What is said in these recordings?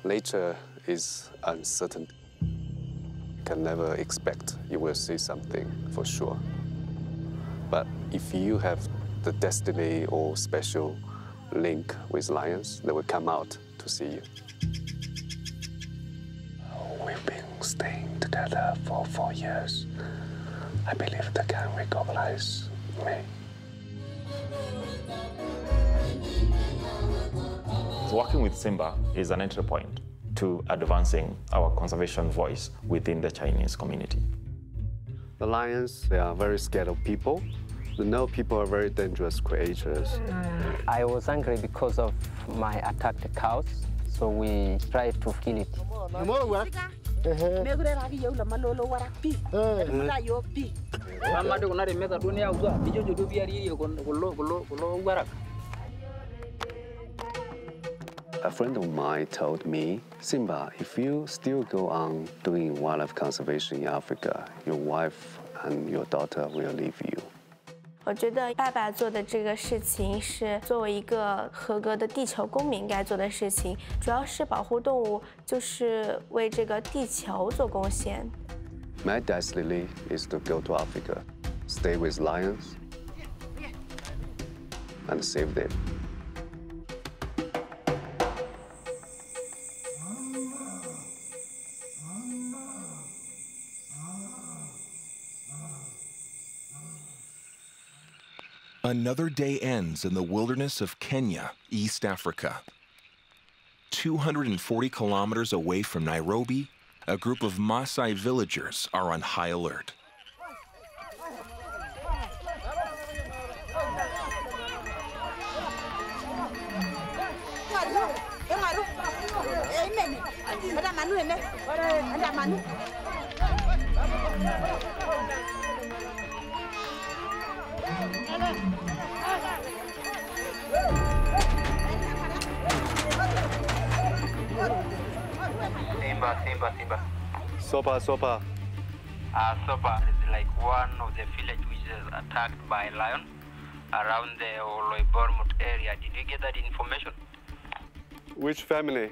Nature is uncertain. You can never expect you will see something for sure. But if you have the destiny or special link with lions, they will come out to see you. We've been staying together for 4 years. I believe they can recognize me. Working with Simba is an entry point to advancing our conservation voice within the Chinese community. The lions, they are very scared of people. They know people are very dangerous creatures. I was angry because of my attacked cows, so we tried to kill it. A friend of mine told me, Simba, if you still go on doing wildlife conservation in Africa, your wife and your daughter will leave you. 我觉得爸爸做的这个事情是作为一个合格的地球公民该做的事情，主要是保护动物，就是为这个地球做贡献。My destiny is to go to Africa, stay with lions, and save them. Another day ends in the wilderness of Kenya, East Africa. 240 kilometers away from Nairobi, a group of Maasai villagers are on high alert. Simba. Sopa. Sopa is like one of the village which is attacked by lion around the Loibormut area. Did you get that information? Which family?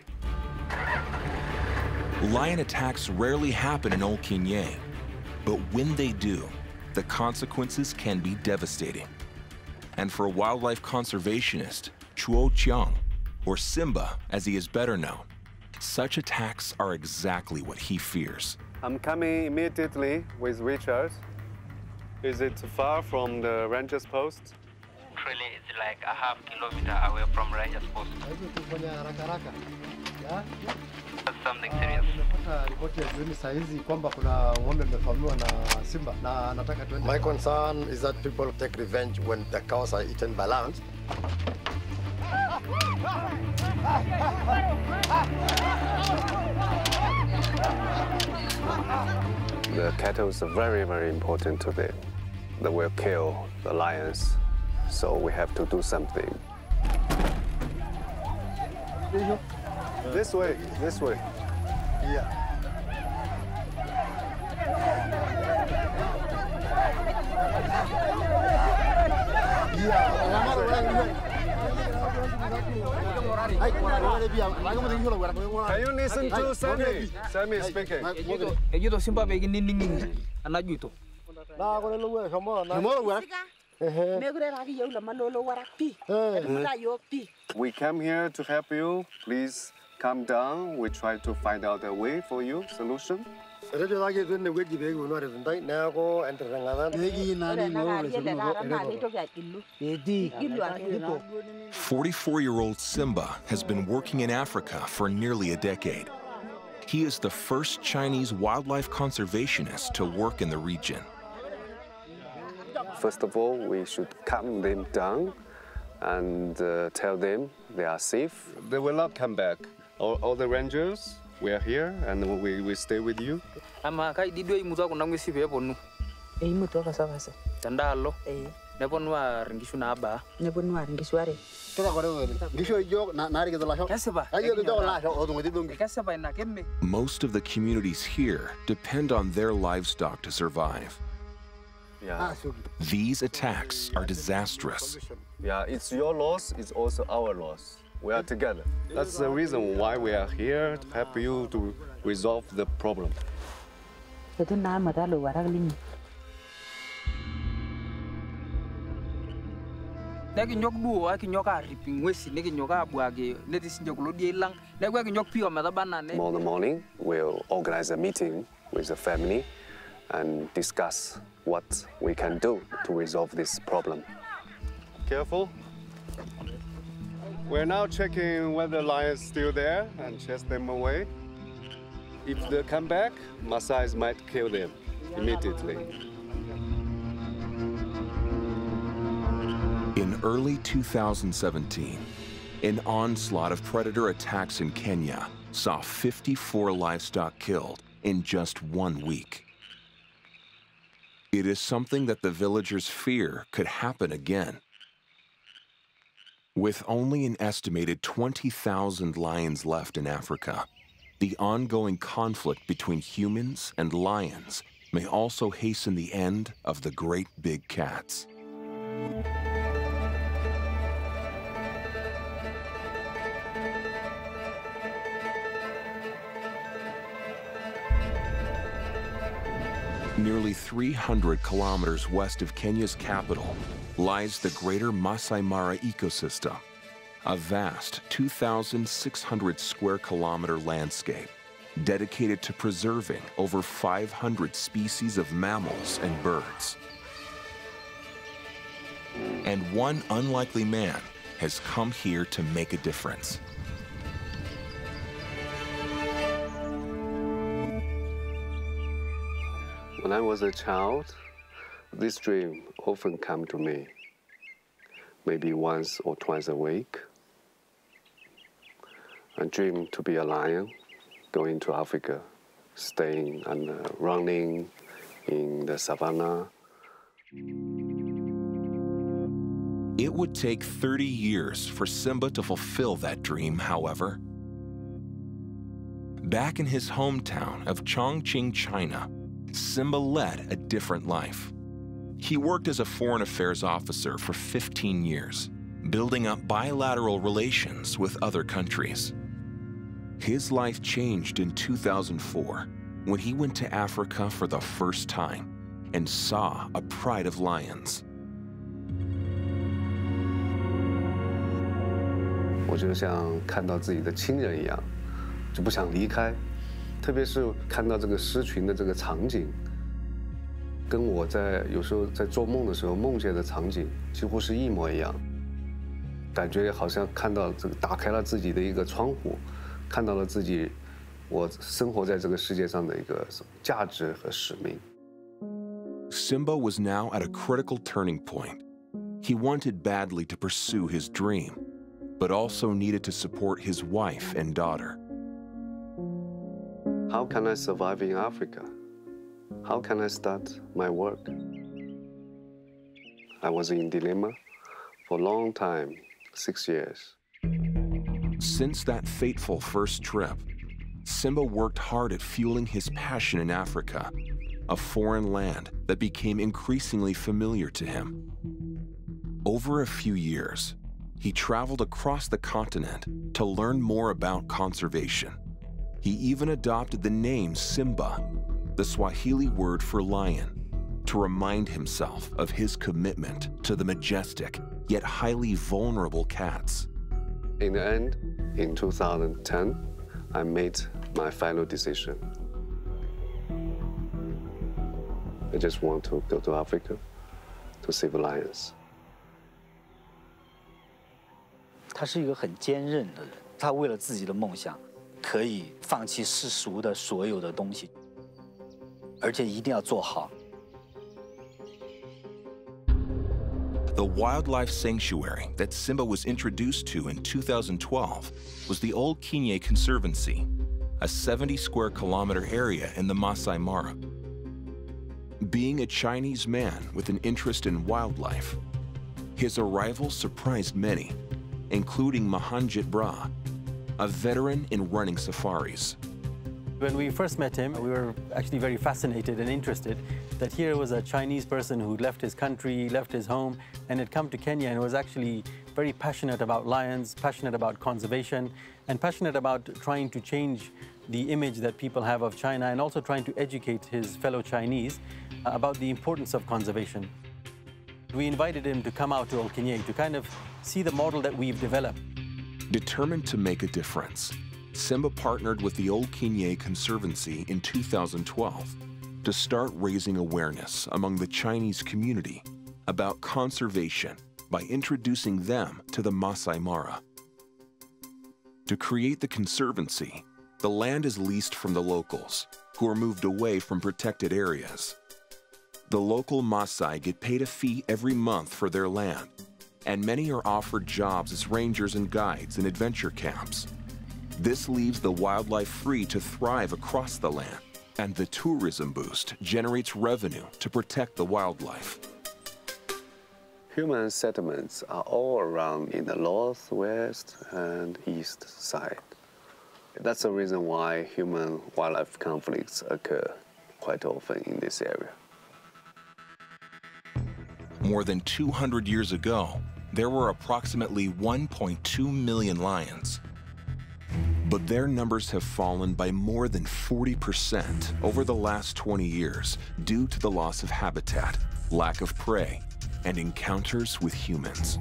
Lion attacks rarely happen in Old Kenya, but when they do, the consequences can be devastating. And for wildlife conservationist Chuo Chiang, or Simba as he is better known, such attacks are exactly what he fears. I'm coming immediately with Richard. Is it far from the ranger's post? Really, it's like a half kilometer away from ranger's post. That's something serious. My concern is that people take revenge when the cows are eaten by lions. The cattle is very, very important to them. They will kill the lions, so we have to do something. This way. Yeah. Can you listen to Sammy? Sammy is speaking. We came here to help you. Please calm down. We try to find out a way for you, solution. 44-year-old Simba has been working in Africa for nearly a decade. He is the first Chinese wildlife conservationist to work in the region. First of all, we should calm them down and tell them they are safe. They will not come back. All the rangers, we are here and we stay with you. Most of the communities here depend on their livestock to survive. Yeah. These attacks are disastrous. Yeah, it's your loss, it's also our loss. We are together. That's the reason why we are here, to help you to resolve the problem. Tomorrow morning, we'll organize a meeting with the family and discuss what we can do to resolve this problem. Careful. We're now checking whether the lions still there and chase them away. If they come back, Maasai's might kill them immediately. In early 2017, an onslaught of predator attacks in Kenya saw 54 livestock killed in just 1 week. It is something that the villagers fear could happen again. With only an estimated 20,000 lions left in Africa, the ongoing conflict between humans and lions may also hasten the end of the great big cats. Nearly 300 kilometers west of Kenya's capital lies the greater Masai Mara ecosystem, a vast 2,600 square kilometer landscape dedicated to preserving over 500 species of mammals and birds. And one unlikely man has come here to make a difference. When I was a child, this dream often came to me, maybe once or twice a week. I dreamed to be a lion, going to Africa, staying and running in the savannah. It would take 30 years for Simba to fulfill that dream, however. Back in his hometown of Chongqing, China, Simba led a different life. He worked as a foreign affairs officer for 15 years, building up bilateral relations with other countries. His life changed in 2004 when he went to Africa for the first time and saw a pride of lions. 我就像看到自己的亲人一样，就不想离开。特别是看到这个狮群的这个场景，跟我有时候在做梦的时候梦见的场景几乎是一模一样。感觉好像看到这个打开了自己的一个窗户，看到了自己我生活在这个世界上的一个价值和使命。Simba was now at a critical turning point. He wanted badly to pursue his dream, but also needed to support his wife and daughter. How can I survive in Africa? How can I start my work? I was in dilemma for a long time, 6 years. Since that fateful first trip, Simba worked hard at fueling his passion in Africa, a foreign land that became increasingly familiar to him. Over a few years, he traveled across the continent to learn more about conservation. He even adopted the name Simba, the Swahili word for lion, to remind himself of his commitment to the majestic yet highly vulnerable cats. In the end, in 2010, I made my final decision. I just want to go to Africa to save lions. 他是一个很坚韧的人，他为了自己的梦想，可以放弃世俗的所有的东西，而且一定要做好。The wildlife sanctuary that Simba was introduced to in 2012 was the Old Kinye Conservancy, a 70 square kilometer area in the Masai Mara. Being a Chinese man with an interest in wildlife, his arrival surprised many, including Mahanjit Bra, a veteran in running safaris. When we first met him, we were actually very fascinated and interested that here was a Chinese person who left his country, left his home, and had come to Kenya and was actually very passionate about lions, passionate about conservation, and passionate about trying to change the image that people have of China, and also trying to educate his fellow Chinese about the importance of conservation. We invited him to come out to Old Kinye to kind of see the model that we've developed. Determined to make a difference, Simba partnered with the Old Kinye Conservancy in 2012 to start raising awareness among the Chinese community about conservation by introducing them to the Masai Mara. To create the conservancy, the land is leased from the locals, who are moved away from protected areas. The local Maasai get paid a fee every month for their land, and many are offered jobs as rangers and guides in adventure camps. This leaves the wildlife free to thrive across the land, and the tourism boost generates revenue to protect the wildlife. Human settlements are all around in the northwest and east side. That's the reason why human-wildlife conflicts occur quite often in this area. More than 200 years ago, there were approximately 1.2 million lions. But their numbers have fallen by more than 40% over the last 20 years due to the loss of habitat, lack of prey, and encounters with humans.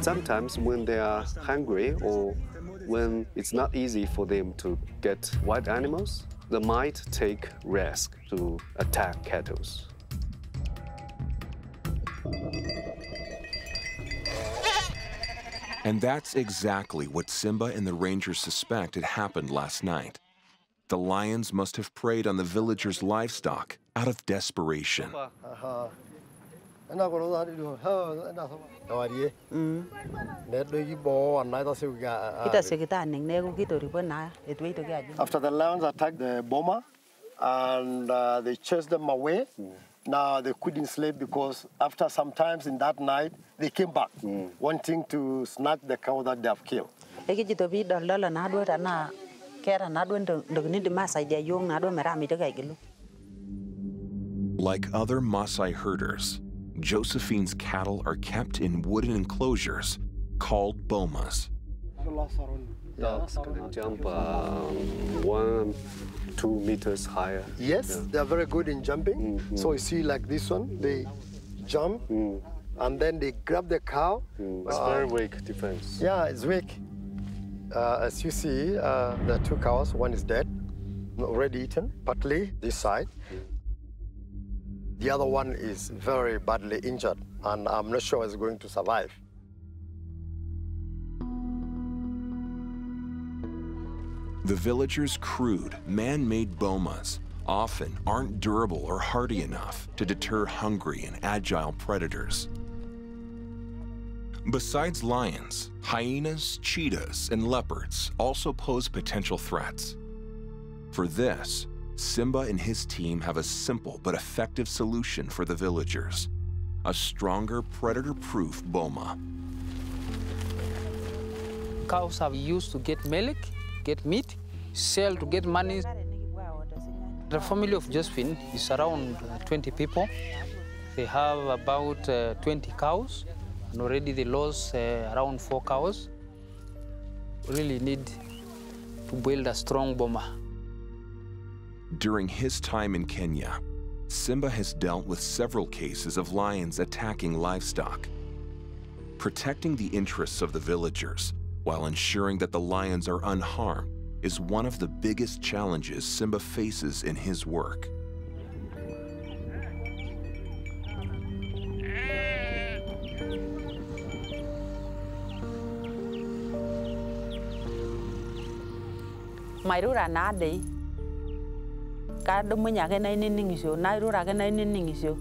Sometimes when they are hungry or when it's not easy for them to get wild animals, they might take risk to attack cattle. And that's exactly what Simba and the rangers suspect had happened last night. The lions must have preyed on the villagers' livestock out of desperation. After the lions attacked the boma and they chased them away, now they couldn't sleep because after some times in that night, they came back wanting to snatch the cow that they have killed. Like other Maasai herders, Josephine's cattle are kept in wooden enclosures called bomas. Dogs can jump 1-2 meters higher. Yes, they are very good in jumping. So you see like this one, they jump and then they grab the cow. It's very weak defense. Yeah, it's weak. As you see, there are two cows. One is dead, already eaten, partly this side. The other one is very badly injured, and I'm not sure it's going to survive. The villagers' crude, man-made bomas often aren't durable or hardy enough to deter hungry and agile predators. Besides lions, hyenas, cheetahs, and leopards also pose potential threats. For this, Simba and his team have a simple but effective solution for the villagers: a stronger predator-proof boma. Cows are used to get milk, get meat, sell to get money. The family of Josephine is around 20 people. They have about 20 cows, and already they lost around 4 cows. Really need to build a strong boma. During his time in Kenya, Simba has dealt with several cases of lions attacking livestock. Protecting the interests of the villagers while ensuring that the lions are unharmed is one of the biggest challenges Simba faces in his work. Mairura nadi ka dumunya ke na iningisho nairura ke na iningisho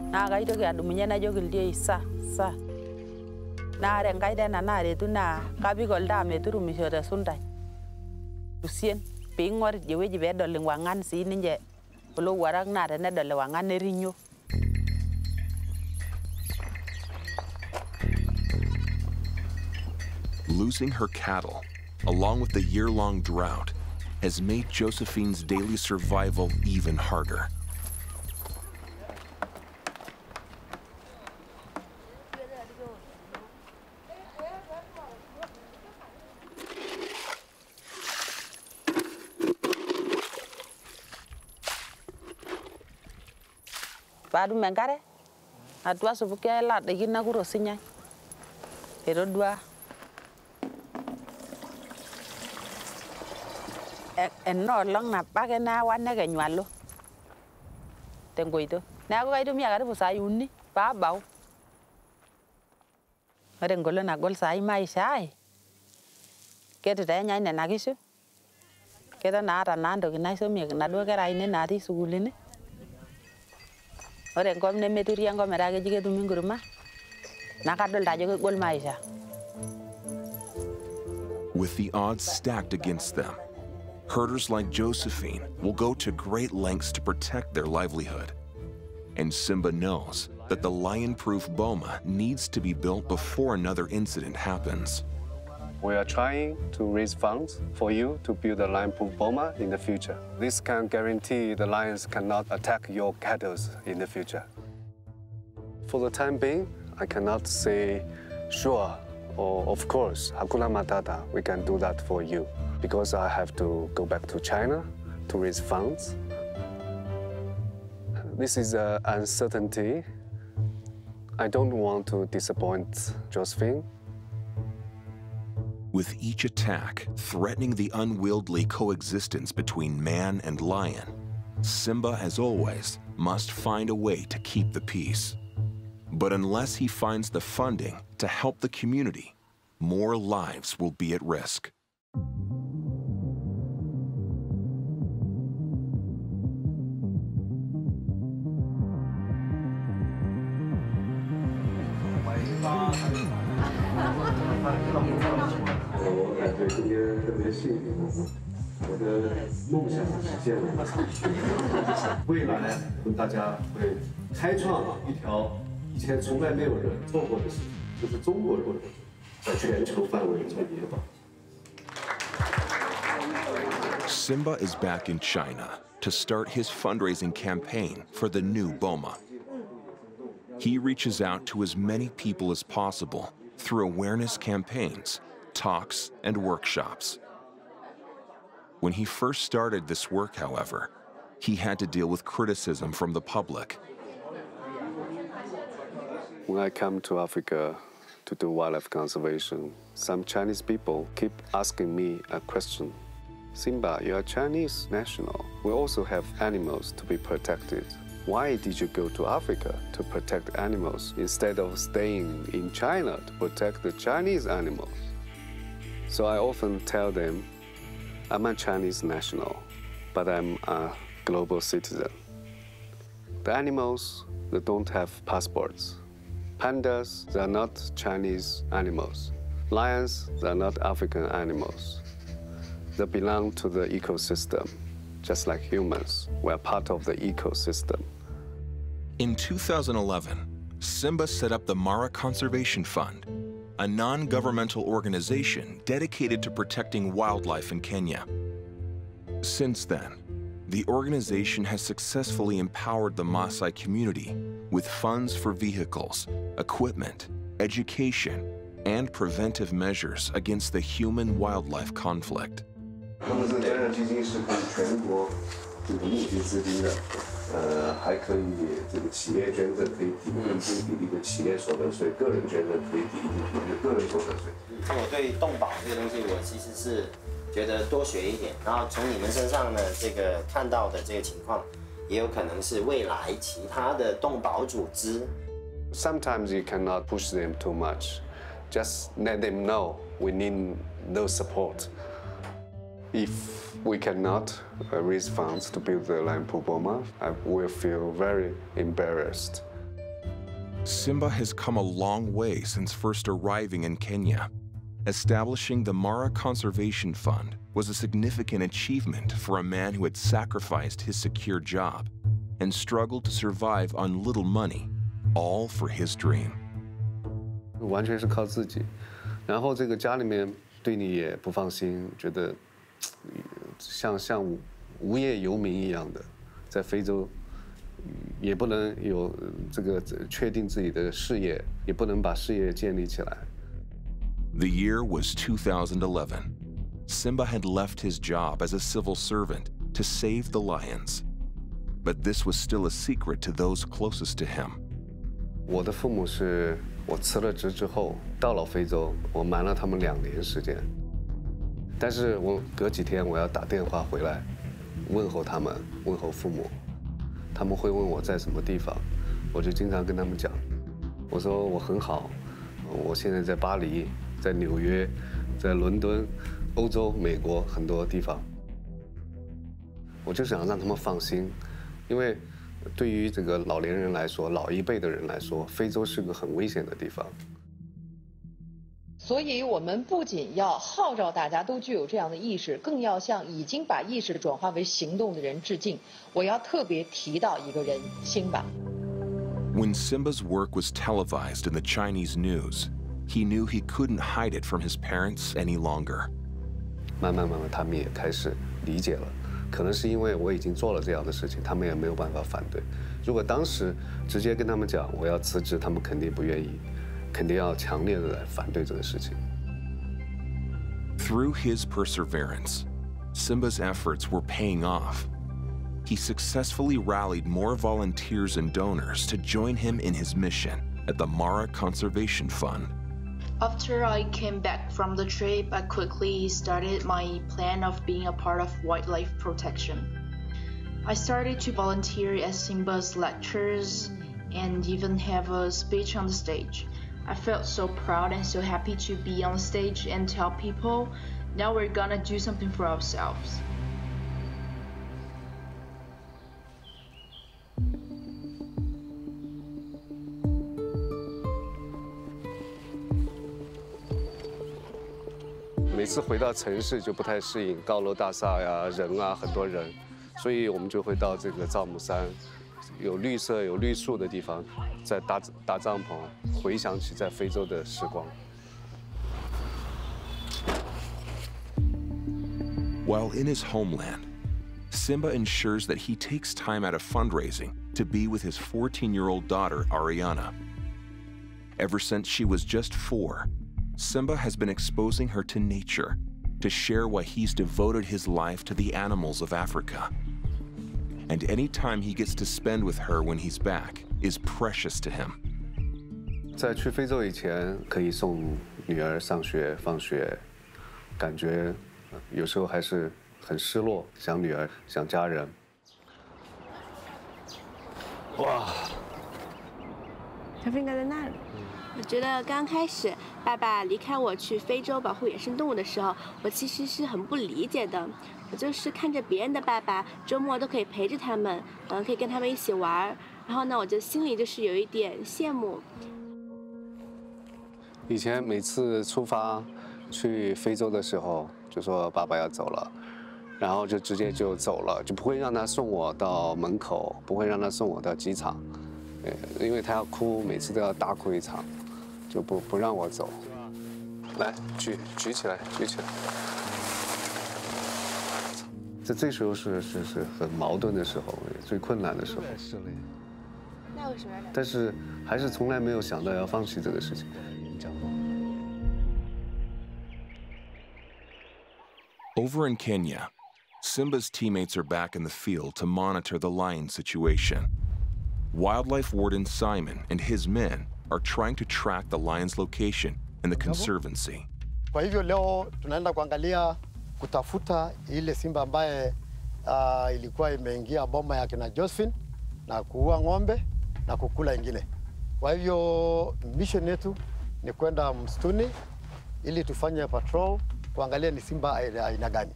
na ga ito ke dumunya na jogildi sa na re ngai dena na re tu na ka bi gol da me turu misho da sundai usien pingor jewe jibe do lingwangan si ninje lo warang na re ne do lingwangan ne rinyo. Losing her cattle along with the year-long drought, has made Josephine's daily survival even harder. Badu mengkare, adua sebukia elat, lagi nak urusnya. Hero dua. No long na pakai na wan na kenyalo. Tengok itu. Na aku itu miak ada pusai uni, bau. Ada ngolo na gol sai mai sai. Kita tanya ini nak isu. Kita nara nando kita isu miak na dua kera ini nari sugulini. Orang kau ni meturi yang kau mereka juga tu minggu rumah, nak adol dah juga gol maisha. With the odds stacked against them, herders like Josephine will go to great lengths to protect their livelihood. And Simba knows that the lion-proof boma needs to be built before another incident happens. We are trying to raise funds for you to build a lion-proof boma in the future. This can guarantee the lions cannot attack your cattle in the future. For the time being, I cannot say sure or of course, Hakuna Matata, we can do that for you. Because I have to go back to China to raise funds. This is an uncertainty. I don't want to disappoint Josephine. With each attack threatening the unwieldy coexistence between man and lion, Simba, as always, must find a way to keep the peace. But unless he finds the funding to help the community, more lives will be at risk. Simba is back in China to start his fundraising campaign for the new boma. He reaches out to as many people as possible through awareness campaigns, talks, and workshops. When he first started this work, however, he had to deal with criticism from the public. When I come to Africa to do wildlife conservation, some Chinese people keep asking me a question. Simba, you are Chinese national. We also have animals to be protected. Why did you go to Africa to protect animals instead of staying in China to protect the Chinese animals? So I often tell them, I'm a Chinese national, but I'm a global citizen. The animals, they don't have passports. Pandas, they are not Chinese animals. Lions, they are not African animals. They belong to the ecosystem, just like humans. We're part of the ecosystem. In 2011, Simba set up the Mara Conservation Fund, a non-governmental organization dedicated to protecting wildlife in Kenya. Since then, the organization has successfully empowered the Maasai community with funds for vehicles, equipment, education, and preventive measures against the human-wildlife conflict. Sometimes you cannot push them too much. Just let them know we need no support. If we cannot raise funds to build the lion-proof boma, I will feel very embarrassed. Simba has come a long way since first arriving in Kenya. Establishing the Mara Conservation Fund was a significant achievement for a man who had sacrificed his secure job and struggled to survive on little money, all for his dream. 完全是靠自己，然后这个家里面对你也不放心，觉得像无业游民一样的，在非洲也不能有这个确定自己的事业，也不能把事业建立起来。The year was 2011. Simba had left his job as a civil servant to save the lions. But this was still a secret to those closest to him. 我的父母是我辞了职之后到了非洲，我瞒了他们2年时间。但是我隔几天我要打电话回来，问候他们，问候父母。他们会问我在什么地方，我就经常跟他们讲，我说我很好，我现在在巴黎，在纽约，在伦敦，欧洲、美国很多地方。我就想让他们放心，因为对于这个老年人来说，老一辈的人来说，非洲是个很危险的地方。所以，我们不仅要号召大家都具有这样的意识，更要向已经把意识转化为行动的人致敬。我要特别提到一个人，辛巴。When Simba's work was televised in the Chinese news, he knew he couldn't hide it from his parents any longer. 慢慢，他们也开始理解了。可能是因为我已经做了这样的事情，他们也没有办法反对。如果当时直接跟他们讲我要辞职，他们肯定不愿意，肯定要强烈的来反对这个事情。Through his perseverance, Simba's efforts were paying off. He successfully rallied more volunteers and donors to join him in his mission at the Mara Conservation Fund. After I came back from the trip, I quickly started my plan of being a part of wildlife protection. I started to volunteer at Simba's lectures and even have a speech on the stage. I felt so proud and so happy to be on the stage and tell people, now we're gonna do something for ourselves. 每次回到城市就不太适应，高楼大厦呀，人啊，很多人，所以我们就会到这个造木山，有绿色、有绿树的地方，在搭帐篷，回想起在非洲的时光。While in his homeland, Simba ensures that he takes time out of fundraising to be with his 14-year-old daughter, Ariana. Ever since she was just 4, Simba has been exposing her to nature to share why he's devoted his life to the animals of Africa. And any time he gets to spend with her when he's back is precious to him. 在去非洲以前，可以送女儿上学、放学，感觉有时候还是很失落，想女儿，想家人。哇！小飞应该在那里。我觉得刚开始爸爸离开我去非洲保护野生动物的时候，我其实是很不理解的。我就是看着别人的爸爸周末都可以陪着他们，可以跟他们一起玩，然后呢，我就心里就是有一点羡慕。以前每次出发去非洲的时候，就说爸爸要走了，然后就直接就走了，就不会让他送我到门口，不会让他送我到机场，因为他要哭，每次都要大哭一场。 就不让我走，来举起来，举起来。这时候是很矛盾的时候，最困难的时候。那为什么？但是还是从来没有想到要放弃这个事情。Over in Kenya, Simba's teammates are back in the field to monitor the lion situation. Wildlife warden Simon and his men are trying to track the lion's location in the conservancy. Kwa hivyo leo tunaenda kuangalia kutafuta ile simba ambaye ilikuwa imeingia boma ya kina Josephine na kuua ng'ombe na kukula ingine. Kwa hivyo mission yetu ni kwenda msituni ili tufanye patrol kuangalia ni simba aina gani.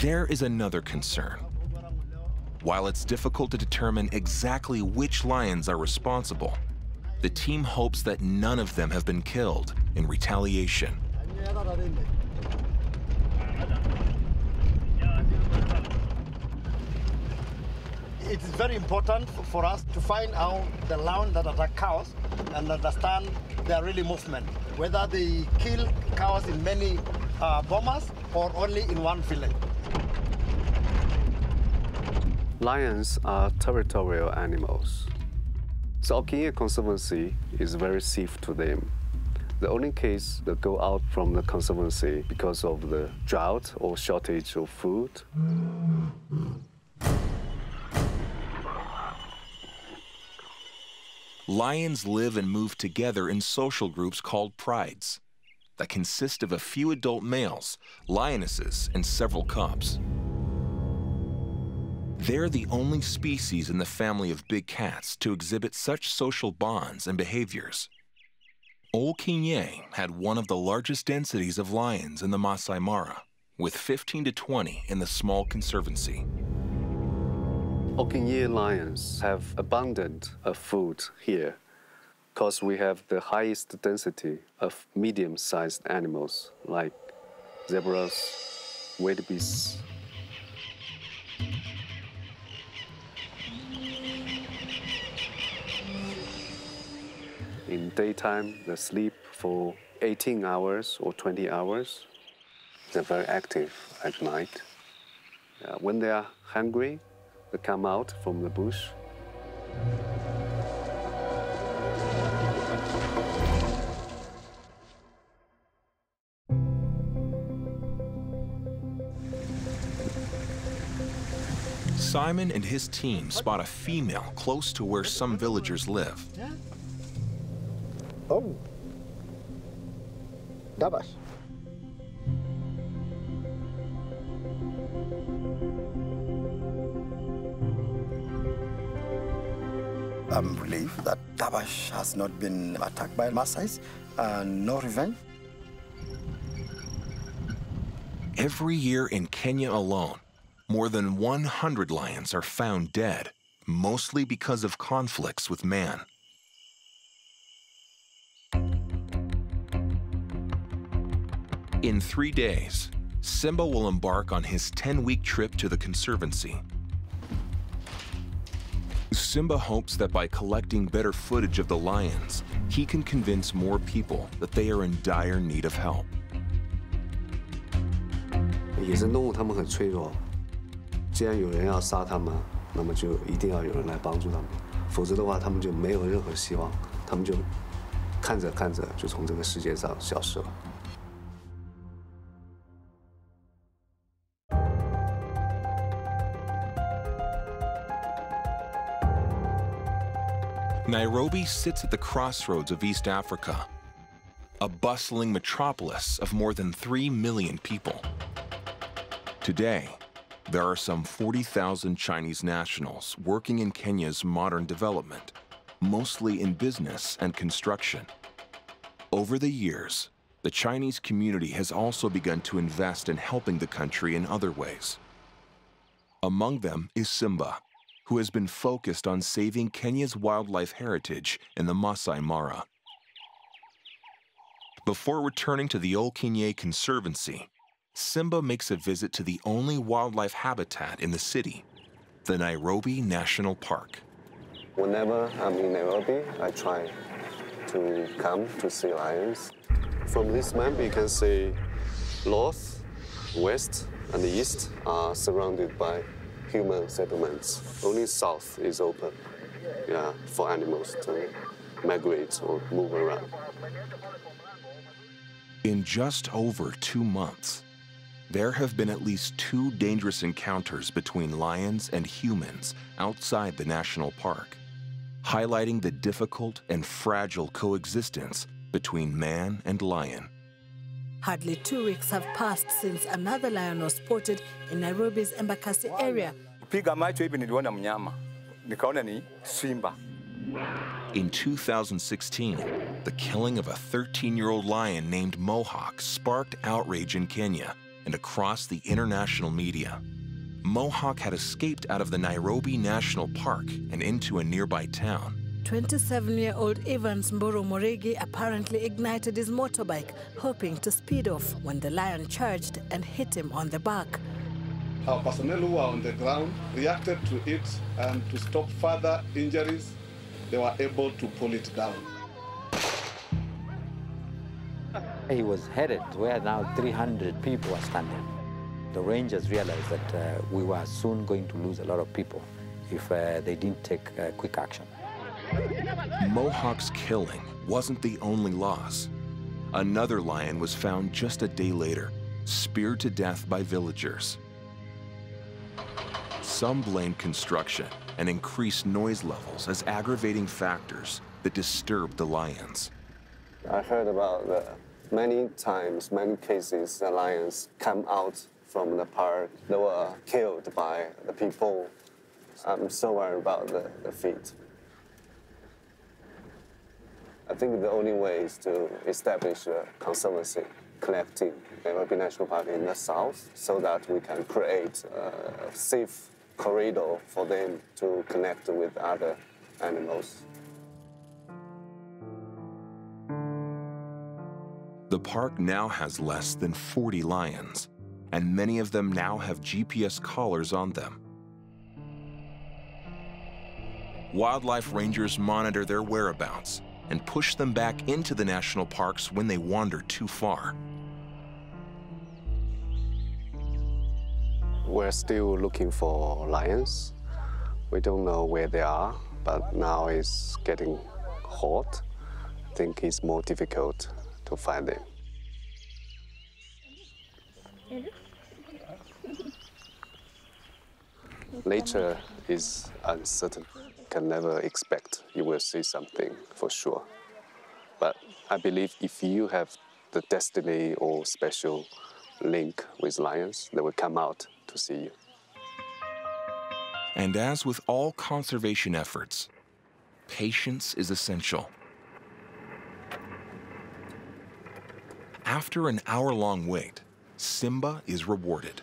There is another concern. While it's difficult to determine exactly which lions are responsible, the team hopes that none of them have been killed in retaliation. It is very important for us to find out the lions that attack cows and understand their really movement, whether they kill cows in many bomas or only in one village. Lions are territorial animals. The Okinye Conservancy is very safe to them. The only case that go out from the conservancy because of the drought or shortage of food. Lions live and move together in social groups called prides that consist of a few adult males, lionesses, and several cubs. They're the only species in the family of big cats to exhibit such social bonds and behaviors. Old Kinye had one of the largest densities of lions in the Masai Mara, with 15 to 20 in the small conservancy. Okinye lions have abundant of food here because we have the highest density of medium-sized animals like zebras, wildebeests. In daytime, they sleep for 18 hours or 20 hours. They're very active at night. When they are hungry, they come out from the bush. Simon and his team spot a female close to where some villagers live. Oh, Dabash. I'm relieved that Dabash has not been attacked by Maasais and no revenge. Every year in Kenya alone, more than 100 lions are found dead, mostly because of conflicts with man. In 3 days, Simba will embark on his 10-week trip to the Conservancy. Simba hopes that by collecting better footage of the lions, he can convince more people that they are in dire need of help. 野生动物它们很脆弱，既然有人要杀它们，那么就一定要有人来帮助它们，否则的话，它们就没有任何希望，它们就看着看着就从这个世界上消失了。 Nairobi sits at the crossroads of East Africa, a bustling metropolis of more than 3 million people. Today, there are some 40,000 Chinese nationals working in Kenya's modern development, mostly in business and construction. Over the years, the Chinese community has also begun to invest in helping the country in other ways. Among them is Simba, who has been focused on saving Kenya's wildlife heritage in the Masai Mara. Before returning to the Old Kinye Conservancy, Simba makes a visit to the only wildlife habitat in the city, the Nairobi National Park. Whenever I'm in Nairobi, I try to come to see lions. From this map, you can see north, west, and the east are surrounded by human settlements. Only south is open, for animals to migrate or move around. In just over 2 months, there have been at least 2 dangerous encounters between lions and humans outside the national park, highlighting the difficult and fragile coexistence between man and lion. Hardly 2 weeks have passed since another lion was spotted in Nairobi's Embakasi area. In 2016, the killing of a 13-year-old lion named Mohawk sparked outrage in Kenya and across the international media. Mohawk had escaped out of the Nairobi National Park and into a nearby town. 27-year-old Evans Mboro Moregi apparently ignited his motorbike, hoping to speed off when the lion charged and hit him on the back. Our personnel who were on the ground reacted to it, and to stop further injuries, they were able to pull it down. He was headed where now 300 people are standing. The Rangers realized that we were soon going to lose a lot of people if they didn't take quick action. Mohawk's killing wasn't the only loss. Another lion was found just a day later, speared to death by villagers. Some blamed construction and increased noise levels as aggravating factors that disturbed the lions. I heard about many times, many cases, the lions come out from the park. They were killed by the people. I'm so worried about the feet. I think the only way is to establish a conservancy collecting the Nairobi National Park in the south so that we can create a safe corridor for them to connect with other animals. The park now has less than 40 lions, and many of them now have GPS collars on them. Wildlife rangers monitor their whereabouts and push them back into the national parks when they wander too far. We're still looking for lions. We don't know where they are, but now it's getting hot. I think it's more difficult to find them. Nature is uncertain. Can never expect you will see something for sure. But I believe if you have the destiny or special link with lions, they will come out to see you. And as with all conservation efforts, patience is essential. After an hour-long wait, Simba is rewarded.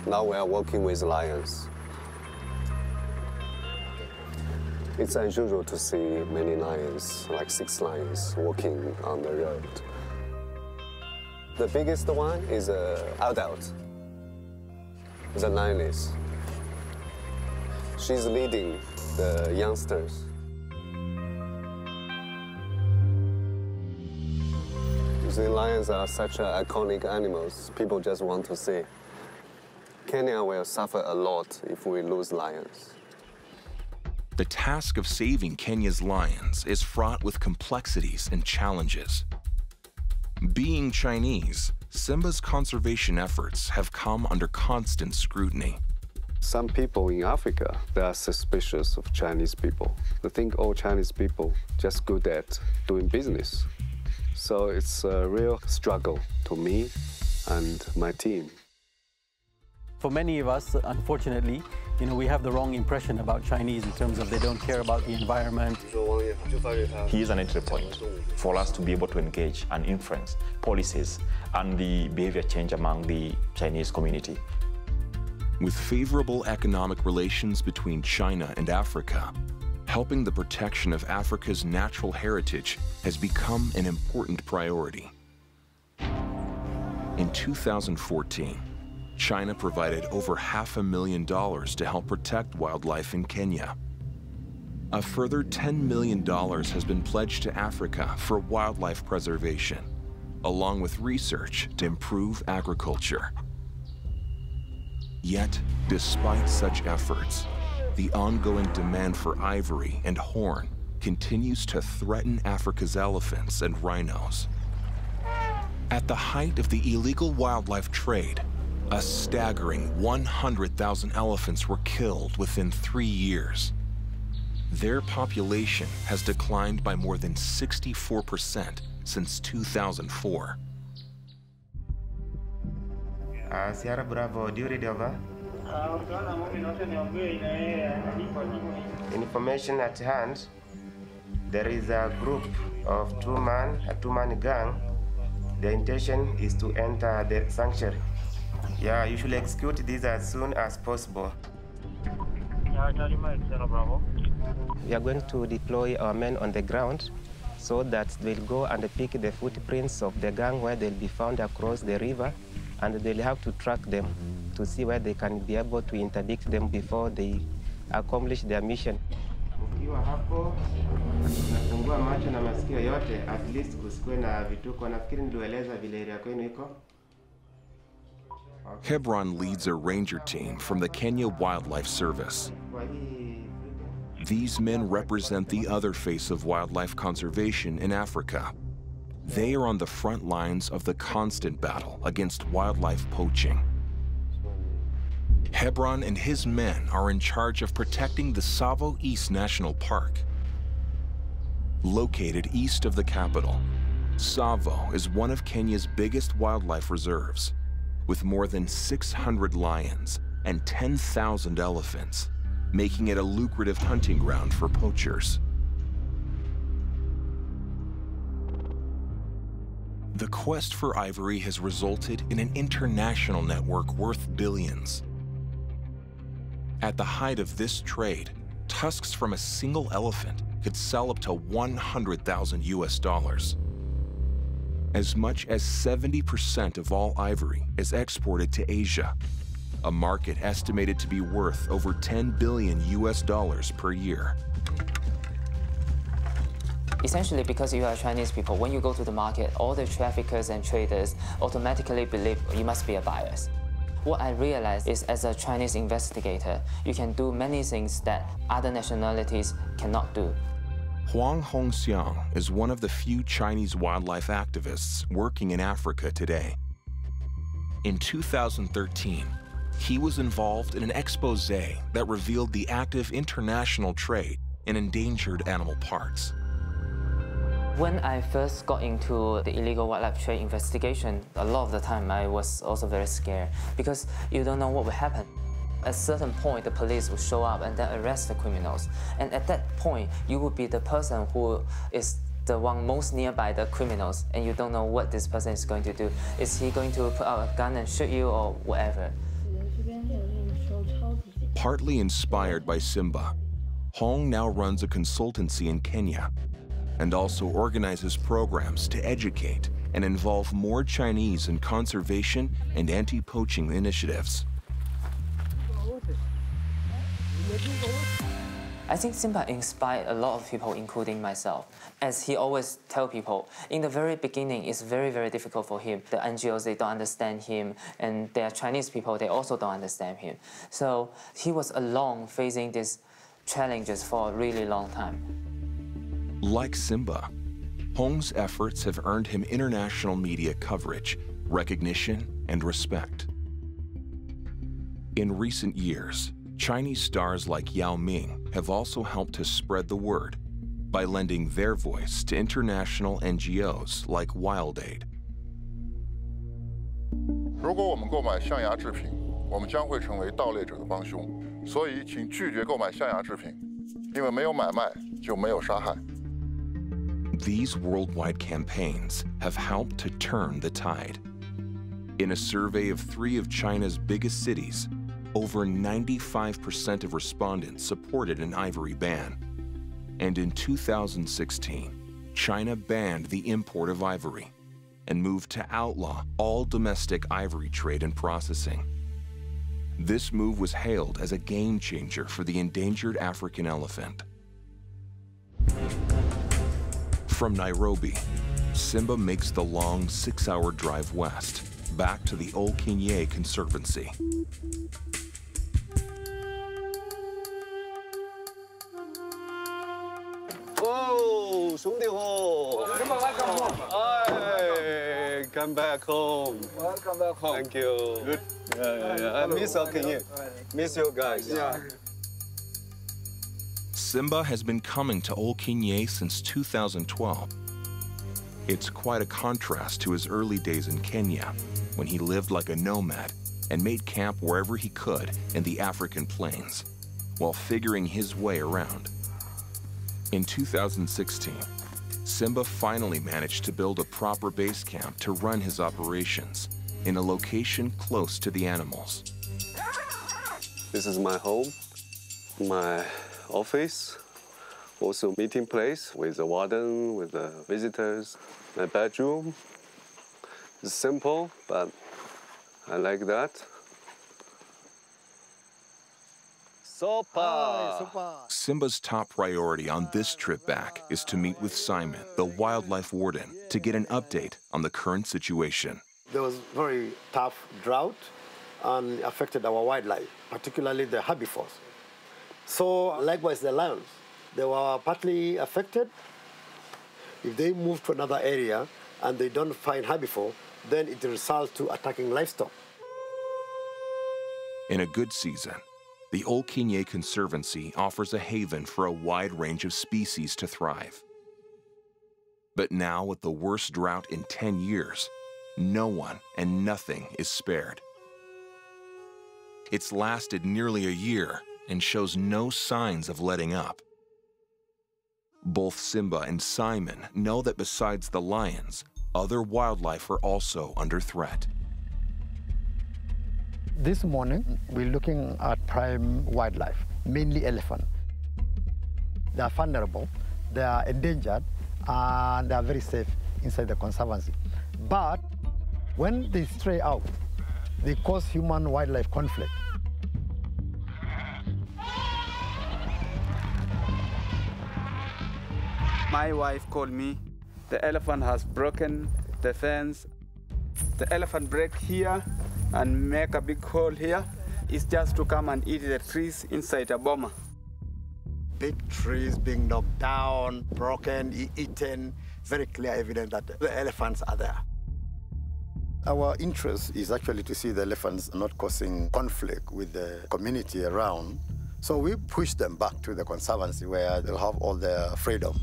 Now we are working with lions. It's unusual to see many lions, like 6 lions, walking on the road. The biggest one is an adult, the lioness. She's leading the youngsters. You see, lions are such iconic animals. People just want to see. Kenya will suffer a lot if we lose lions. The task of saving Kenya's lions is fraught with complexities and challenges. Being Chinese, Simba's conservation efforts have come under constant scrutiny. Some people in Africa, they are suspicious of Chinese people. They think all Chinese people just good at doing business. So it's a real struggle to me and my team. For many of us, unfortunately, we have the wrong impression about Chinese in terms of they don't care about the environment. He is an entry point for us to be able to engage and influence policies and the behavior change among the Chinese community. With favorable economic relations between China and Africa, helping the protection of Africa's natural heritage has become an important priority. In 2014, China provided over $500,000 to help protect wildlife in Kenya. A further $10 million has been pledged to Africa for wildlife preservation, along with research to improve agriculture. Yet, despite such efforts, the ongoing demand for ivory and horn continues to threaten Africa's elephants and rhinos. At the height of the illegal wildlife trade, a staggering 100,000 elephants were killed within 3 years. Their population has declined by more than 64% since 2004. Sierra Bravo, do you read over? Information at hand, there is a group of a two-man gang. The intention is to enter the sanctuary. Yeah, you should execute this as soon as possible. Bravo. We are going to deploy our men on the ground so that they'll go and pick the footprints of the gang where they'll be found across the river, and they'll have to track them to see where they can be able to interdict them before they accomplish their mission. Ukiwa hapo, nafungua macho na masikio yote, at least kusikwe na vituko. Nafikiri nilieleza vile area kwenu iko. Hebron leads a ranger team from the Kenya Wildlife Service. These men represent the other face of wildlife conservation in Africa. They are on the front lines of the constant battle against wildlife poaching. Hebron and his men are in charge of protecting the Tsavo East National Park. Located east of the capital, Tsavo is one of Kenya's biggest wildlife reserves, with more than 600 lions and 10,000 elephants, making it a lucrative hunting ground for poachers. The quest for ivory has resulted in an international network worth billions. At the height of this trade, tusks from a single elephant could sell up to $100,000 US. As much as 70% of all ivory is exported to Asia, a market estimated to be worth over $10 billion US per year. Essentially, because you are Chinese people, when you go to the market, all the traffickers and traders automatically believe you must be a buyer. What I realized is, as a Chinese investigator, you can do many things that other nationalities cannot do. Huang Hongxiang is one of the few Chinese wildlife activists working in Africa today. In 2013, he was involved in an expose that revealed the active international trade in endangered animal parts. When I first got into the illegal wildlife trade investigation, a lot of the time I was also very scared because you don't know what will happen. At a certain point, the police will show up and then arrest the criminals. And at that point, you will be the person who is the one most nearby the criminals, and you don't know what this person is going to do. Is he going to put out a gun and shoot you or whatever? Partly inspired by Simba, Hong now runs a consultancy in Kenya and also organizes programs to educate and involve more Chinese in conservation and anti-poaching initiatives. I think Simba inspired a lot of people, including myself. As he always tells people, in the very beginning, it's very, very difficult for him. The NGOs, they don't understand him, and there are Chinese people, they also don't understand him. So he was alone facing these challenges for a really long time. Like Simba, Hong's efforts have earned him international media coverage, recognition, and respect. In recent years, Chinese stars like Yao Ming have also helped to spread the word by lending their voice to international NGOs like WildAid. 如果我们购买象牙制品，我们将会成为盗猎者的帮凶。所以，请拒绝购买象牙制品，因为没有买卖就没有杀害。 These worldwide campaigns have helped to turn the tide. In a survey of 3 of China's biggest cities, over 95% of respondents supported an ivory ban. And in 2016, China banned the import of ivory and moved to outlaw all domestic ivory trade and processing. This move was hailed as a game changer for the endangered African elephant. From Nairobi, Simba makes the long 6-hour drive west, back to the Old Kinye Conservancy. Oh, 兄弟伙! Hi, come back home. Welcome back home. Thank you. Good. Yeah. I miss Old Kinye. Miss you guys. Yeah. Simba has been coming to Old Kinye since 2012. It's quite a contrast to his early days in Kenya, when he lived like a nomad and made camp wherever he could in the African plains, while figuring his way around. In 2016, Simba finally managed to build a proper base camp to run his operations in a location close to the animals. This is my home, my office, Also meeting place with the warden, with the visitors. My bedroom is simple, but I like that. Sopa! Simba's top priority on this trip back is to meet with Simon, the wildlife warden, to get an update on the current situation. There was very tough drought and affected our wildlife, particularly the herbivores. So likewise the lions, they were partly affected. If they move to another area and they don't find herbivore, then it results to attacking livestock. In a good season, the Old Kinye Conservancy offers a haven for a wide range of species to thrive. But now, with the worst drought in 10 years, no one and nothing is spared. It's lasted nearly a year and shows no signs of letting up. Both Simba and Simon know that besides the lions, other wildlife are also under threat. This morning, we're looking at prime wildlife, mainly elephant. They are vulnerable, they are endangered, and they are very safe inside the conservancy. But when they stray out, they cause human-wildlife conflict. My wife called me. The elephant has broken the fence. The elephant break here and make a big hole here. It's just to come and eat the trees inside a boma. Big trees being knocked down, broken, eaten. Very clear evidence that the elephants are there. Our interest is actually to see the elephants not causing conflict with the community around. So we push them back to the conservancy where they'll have all their freedom.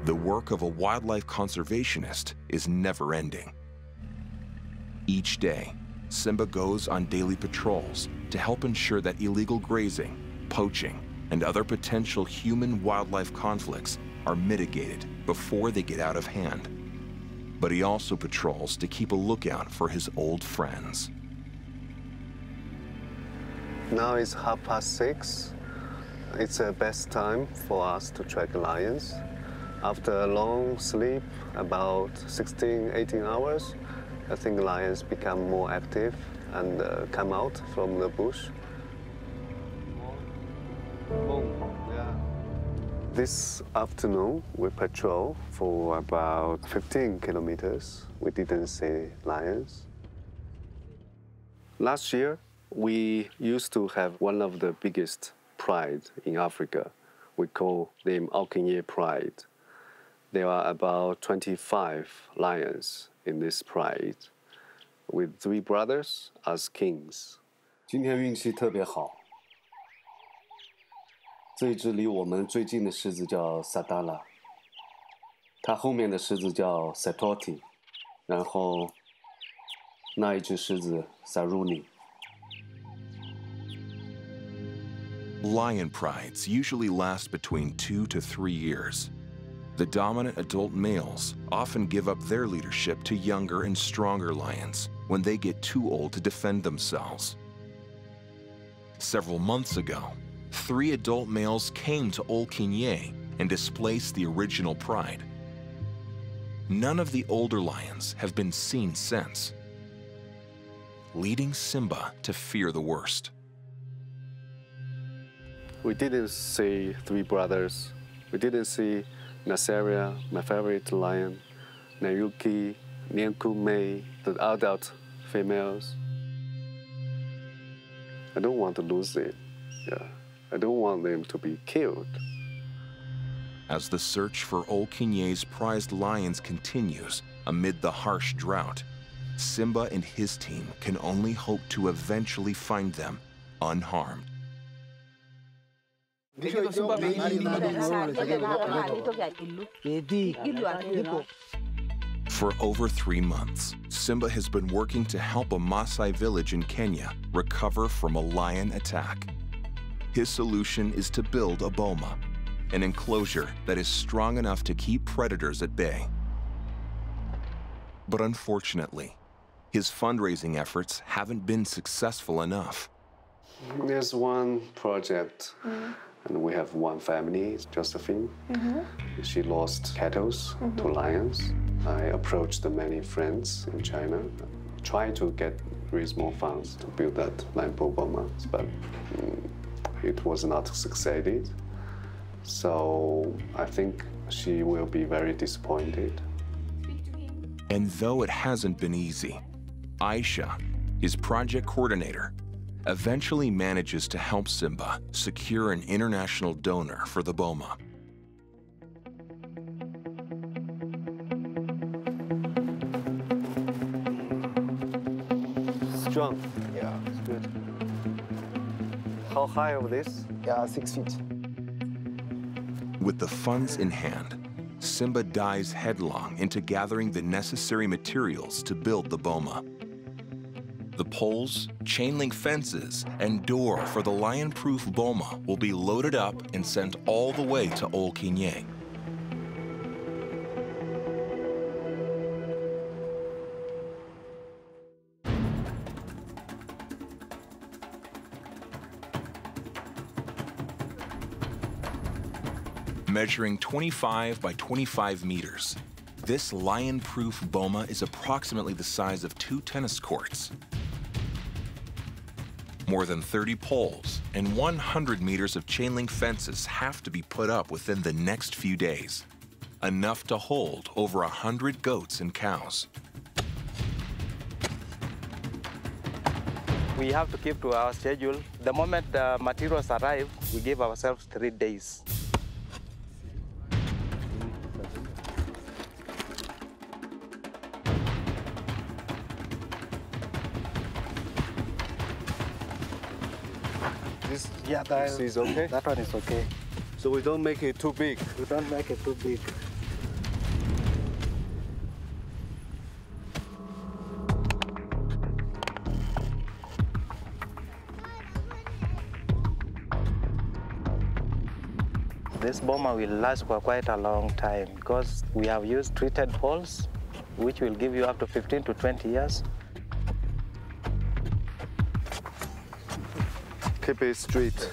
The work of a wildlife conservationist is never-ending. Each day, Simba goes on daily patrols to help ensure that illegal grazing, poaching, and other potential human-wildlife conflicts are mitigated before they get out of hand. But he also patrols to keep a lookout for his old friends. Now it's 6:30. It's the best time for us to track lions. After a long sleep, about 16, 18 hours, I think lions become more active and come out from the bush. This afternoon, we patrol for about 15 kilometers. We didn't see lions. Last year, we used to have one of the biggest pride in Africa. We call them Old Kinye Pride. There are about 25 lions in this pride, with 3 brothers as kings. 今天运气特别好。这一只离我们最近的狮子叫萨达拉，它后面的狮子叫 Setoti， 然后那一只狮子 Saruni。 Lion prides usually last between 2 to 3 years. The dominant adult males often give up their leadership to younger and stronger lions when they get too old to defend themselves. Several months ago, 3 adult males came to Old Kinye and displaced the original pride. None of the older lions have been seen since, leading Simba to fear the worst. We didn't see 3 brothers. We didn't see Nasaria, my favorite lion, Nayuki, Nyankume, the adult females. I don't want to lose them. Yeah. I don't want them to be killed. As the search for Old Kinye's prized lions continues amid the harsh drought, Simba and his team can only hope to eventually find them unharmed. For over 3 months, Simba has been working to help a Maasai village in Kenya recover from a lion attack. His solution is to build a boma, an enclosure that is strong enough to keep predators at bay, But unfortunately, his fundraising efforts haven't been successful enough. There's one project, and we have one family, Josephine. She lost cattle to lions. I approached many friends in China, trying to raise more funds to build that lion-proof Burma, but it was not succeeded. So I think she will be very disappointed. And though it hasn't been easy, Aisha, his project coordinator, eventually manages to help Simba secure an international donor for the boma. Strong. Yeah, it's good. How high over this? Yeah, 6 feet. With the funds in hand, Simba dives headlong into gathering the necessary materials to build the boma. The poles, chain link fences, and door for the lion-proof boma will be loaded up and sent all the way to Old Kinye. Measuring 25 by 25 meters, this lion-proof boma is approximately the size of 2 tennis courts. More than 30 poles and 100 meters of chain link fences have to be put up within the next few days, enough to hold over 100 goats and cows. We have to keep to our schedule. The moment the materials arrive, we give ourselves 3 days. This is okay? That one is okay. So we don't make it too big? We don't make it too big. This boma will last for quite a long time because we have used treated poles, which will give you up to 15 to 20 years. Keep it straight,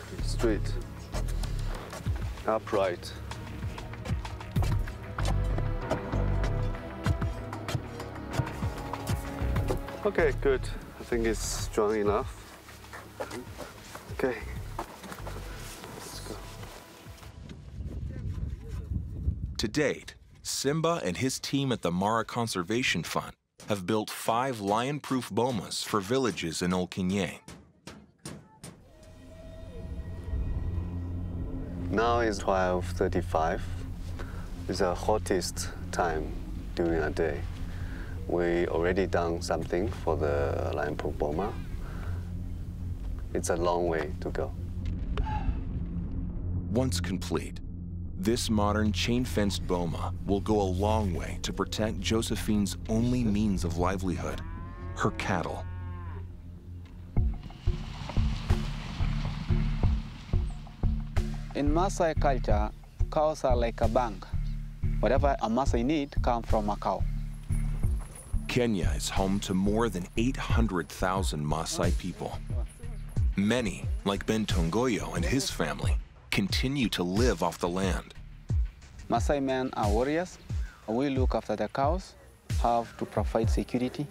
upright. Okay, good. I think it's strong enough. Okay. Let's go. To date, Simba and his team at the Mara Conservation Fund have built 5 lion-proof bomas for villages in Old Kinye. Now it's 12:35. It's the hottest time during a day. We already done something for the lion-proof boma. It's a long way to go. Once complete, this modern chain-fenced boma will go a long way to protect Josephine's only means of livelihood, her cattle. In Maasai culture, cows are like a bank. Whatever a Maasai need comes from a cow. Kenya is home to more than 800,000 Maasai people. Many, like Ben Tongoyo and his family, continue to live off the land. Maasai men are warriors. We look after the cows, have to provide security.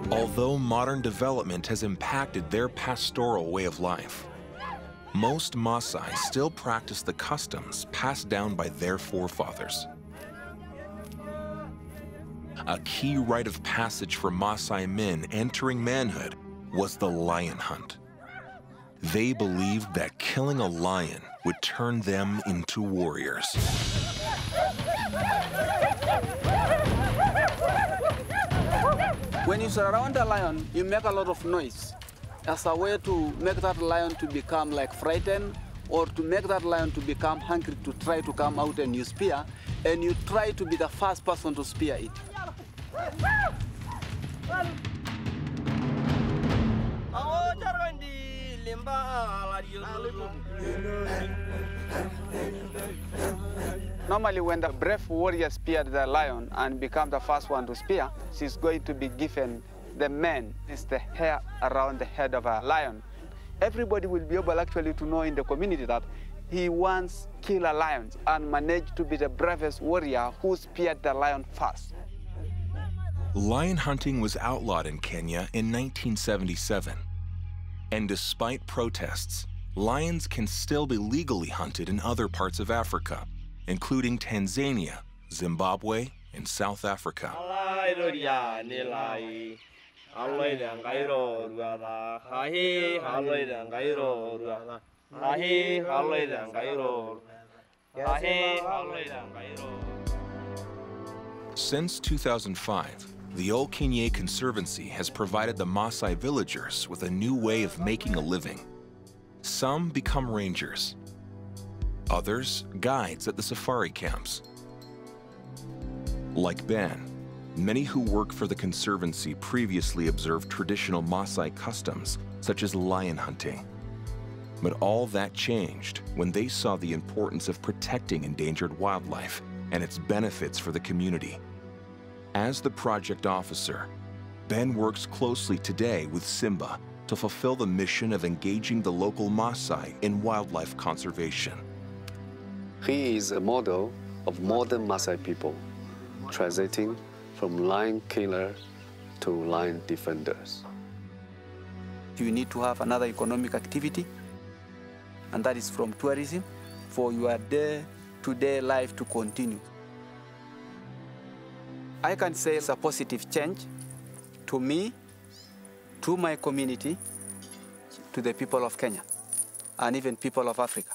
Although modern development has impacted their pastoral way of life, most Maasai still practice the customs passed down by their forefathers. A key rite of passage for Maasai men entering manhood was the lion hunt. They believed that killing a lion would turn them into warriors. When you surround a lion, you make a lot of noise as a way to make that lion to become like frightened or to make that lion to become hungry to try to come out and use spear. and you try to be the first person to spear it. Normally, when the brave warrior speared the lion and become the first one to spear, she's going to be given the mane, it's the hair around the head of a lion. Everybody will be able actually to know in the community that he once killed a lion and managed to be the bravest warrior who speared the lion first. Lion hunting was outlawed in Kenya in 1977. And despite protests, lions can still be legally hunted in other parts of Africa, including Tanzania, Zimbabwe, and South Africa. Since 2005, the Old Kenya Conservancy has provided the Maasai villagers with a new way of making a living. Some become rangers, others guides at the safari camps. Like Ben, many who work for the Conservancy previously observed traditional Maasai customs, such as lion hunting. But all that changed when they saw the importance of protecting endangered wildlife and its benefits for the community. As the project officer, Ben works closely today with Simba to fulfill the mission of engaging the local Maasai in wildlife conservation. He is a model of modern Maasai people, transiting from lion killer to lion defenders. You need to have another economic activity, and that is from tourism, for your day-to-day life to continue. I can say it's a positive change to me, to my community, to the people of Kenya, and even people of Africa.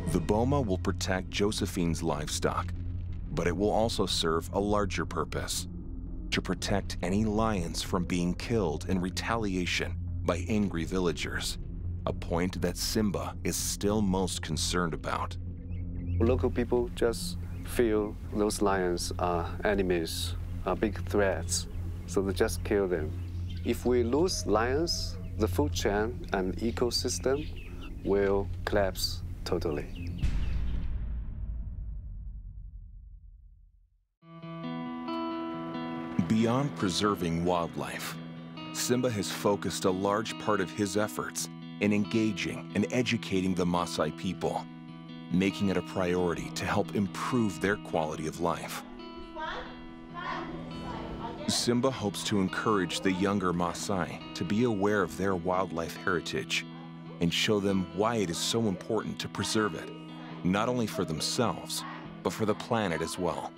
The boma will protect Josephine's livestock, but it will also serve a larger purpose: to protect any lions from being killed in retaliation by angry villagers, a point that Simba is still most concerned about. Local people just feel those lions are enemies, are big threats, so they just kill them. If we lose lions, the food chain and ecosystem will collapse totally. Beyond preserving wildlife, Simba has focused a large part of his efforts in engaging and educating the Maasai people, making it a priority to help improve their quality of life. Simba hopes to encourage the younger Maasai to be aware of their wildlife heritage and show them why it is so important to preserve it, not only for themselves, but for the planet as well.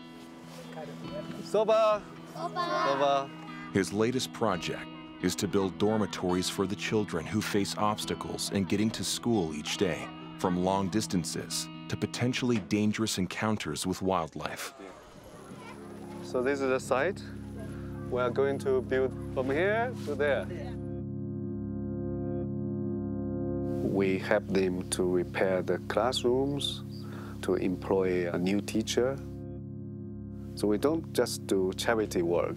Soba! Soba! His latest project is to build dormitories for the children who face obstacles in getting to school each day, from long distances to potentially dangerous encounters with wildlife. So this is the site. We are going to build from here to there. We help them to repair the classrooms, to employ a new teacher. So we don't just do charity work.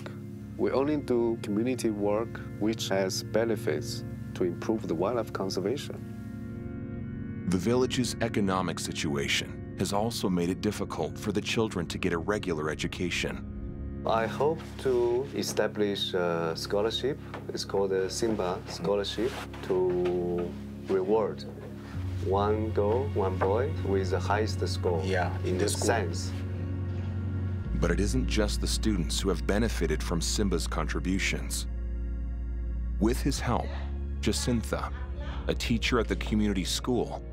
We only do community work which has benefits to improve the wildlife conservation. The village's economic situation has also made it difficult for the children to get a regular education. I hope to establish a scholarship. It's called the Simba Scholarship, to reward one girl, one boy with the highest score in the science. But it isn't just the students who have benefited from Simba's contributions. With his help, Jacintha, a teacher at the community school,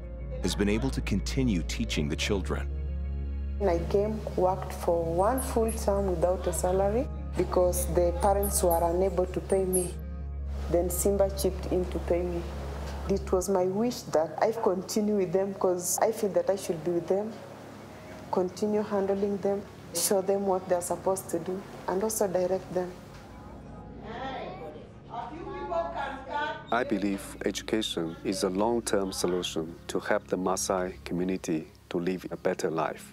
has been able to continue teaching the children. I came, worked for one full term without a salary because the parents were unable to pay me. Then Simba chipped in to pay me. It was my wish that I continue with them because I feel that I should be with them, continue handling them, show them what they're supposed to do, and also direct them. I believe education is a long-term solution to help the Maasai community to live a better life.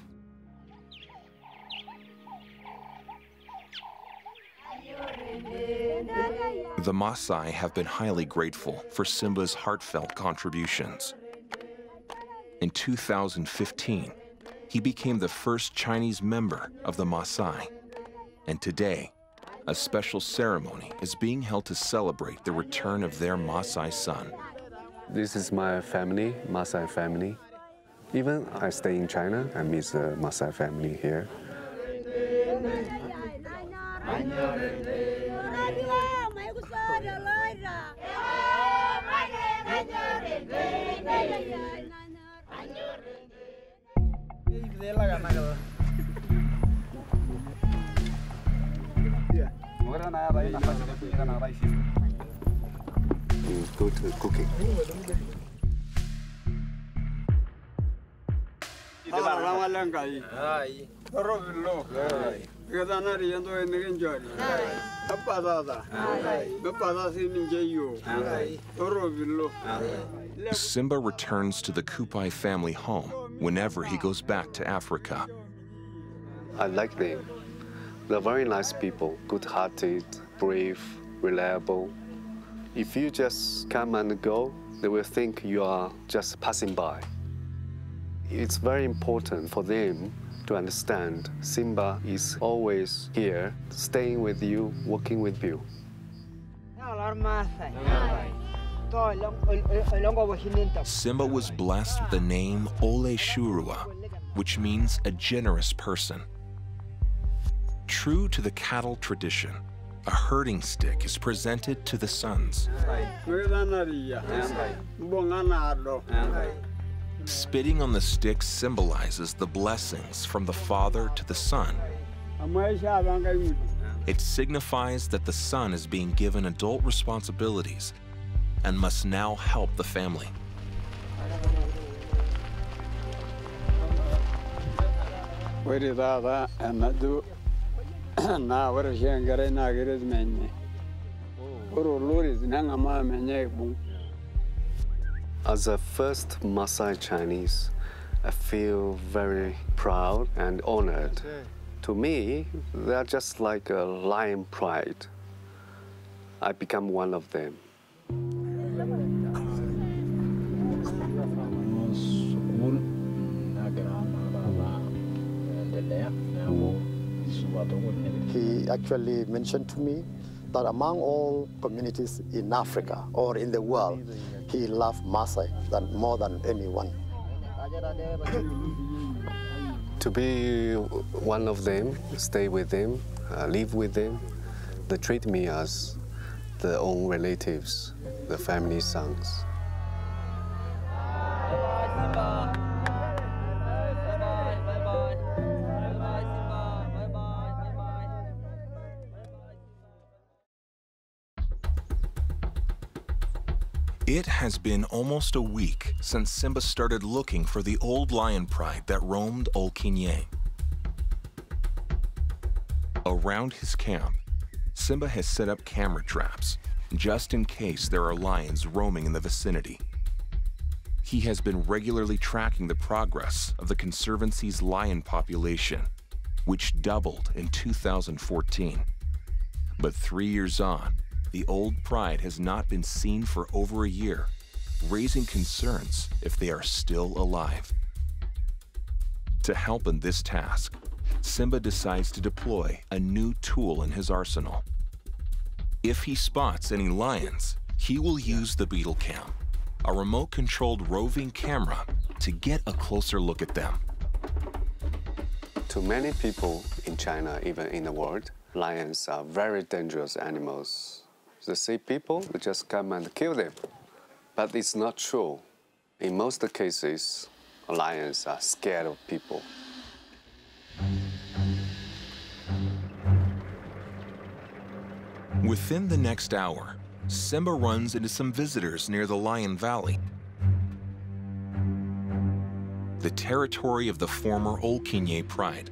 The Maasai have been highly grateful for Simba's heartfelt contributions. In 2015, he became the first Chinese member of the Maasai. And today, a special ceremony is being held to celebrate the return of their Maasai son. This is my family, Maasai family. Even I stay in China, I meet the Maasai family here. Go to cooking. Simba returns to the Kupai family home whenever he goes back to Africa. I like them. They're very nice people, good-hearted, brave, reliable. If you just come and go, they will think you are just passing by. It's very important for them to understand Simba is always here, staying with you, working with you. Simba was blessed with the name Ole Shurua, which means a generous person. True to the cattle tradition, a herding stick is presented to the sons. Spitting on the stick symbolizes the blessings from the father to the son. It signifies that the son is being given adult responsibilities and must now help the family. As a first Maasai Chinese, I feel very proud and honored. To me, they're just like a lion pride. I become one of them. He actually mentioned to me that among all communities in Africa or in the world, he loved Maasai more than anyone. To be one of them, stay with them, live with them, they treat me as their own relatives, the family sons. It has been almost a week since Simba started looking for the old lion pride that roamed Old Kinye. Around his camp, Simba has set up camera traps just in case there are lions roaming in the vicinity. He has been regularly tracking the progress of the Conservancy's lion population, which doubled in 2014. But 3 years on, the old pride has not been seen for over a year, raising concerns if they are still alive. To help in this task, Simba decides to deploy a new tool in his arsenal. If he spots any lions, he will use the Beetle Cam, a remote-controlled roving camera, to get a closer look at them. To many people in China, even in the world, lions are very dangerous animals. They see people, they just come and kill them. But it's not true. In most cases, lions are scared of people. Within the next hour, Simba runs into some visitors near the Lion Valley, the territory of the former Old Kinye Pride.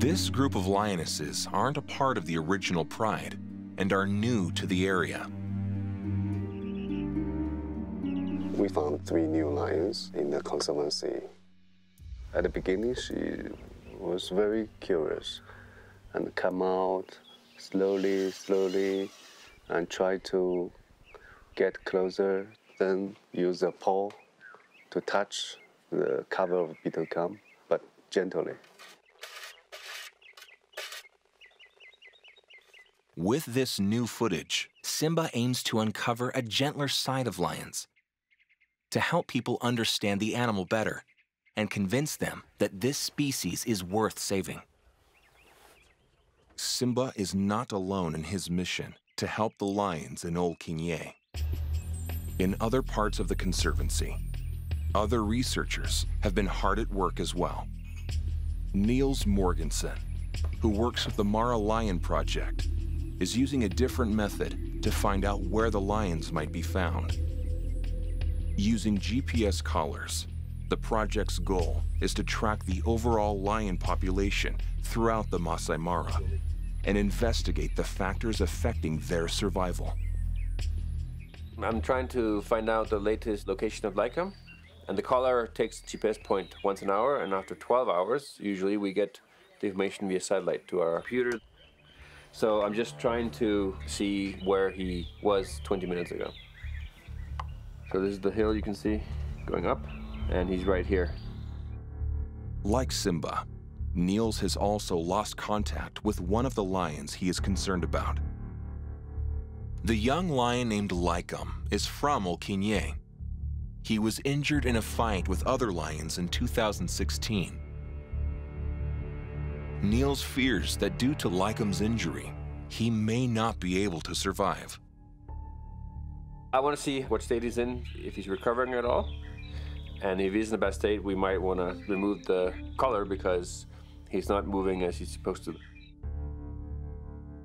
This group of lionesses aren't a part of the original pride and are new to the area. We found 3 new lions in the conservancy. At the beginning, she was very curious and come out slowly, and try to get closer, then use a paw to touch the cover of beetle gum, but gently. With this new footage, Simba aims to uncover a gentler side of lions, to help people understand the animal better and convince them that this species is worth saving. Simba is not alone in his mission to help the lions in Old Kinye. In other parts of the Conservancy, other researchers have been hard at work as well. Niels Morgensen, who works with the Mara Lion Project, is using a different method to find out where the lions might be found. Using GPS collars, the project's goal is to track the overall lion population throughout the Masai Mara and investigate the factors affecting their survival. I'm trying to find out the latest location of Lycum, and the collar takes GPS point once an hour, and after 12 hours, usually we get the information via satellite to our computer. So I'm just trying to see where he was 20 minutes ago. So this is the hill you can see going up, and he's right here. Like Simba, Niels has also lost contact with one of the lions he is concerned about. The young lion named Lycum is from Olkinye. He was injured in a fight with other lions in 2016. Niels fears that due to Lycum's injury, he may not be able to survive. I want to see what state he's in, if he's recovering at all. And if he's in a bad state, we might want to remove the collar because he's not moving as he's supposed to.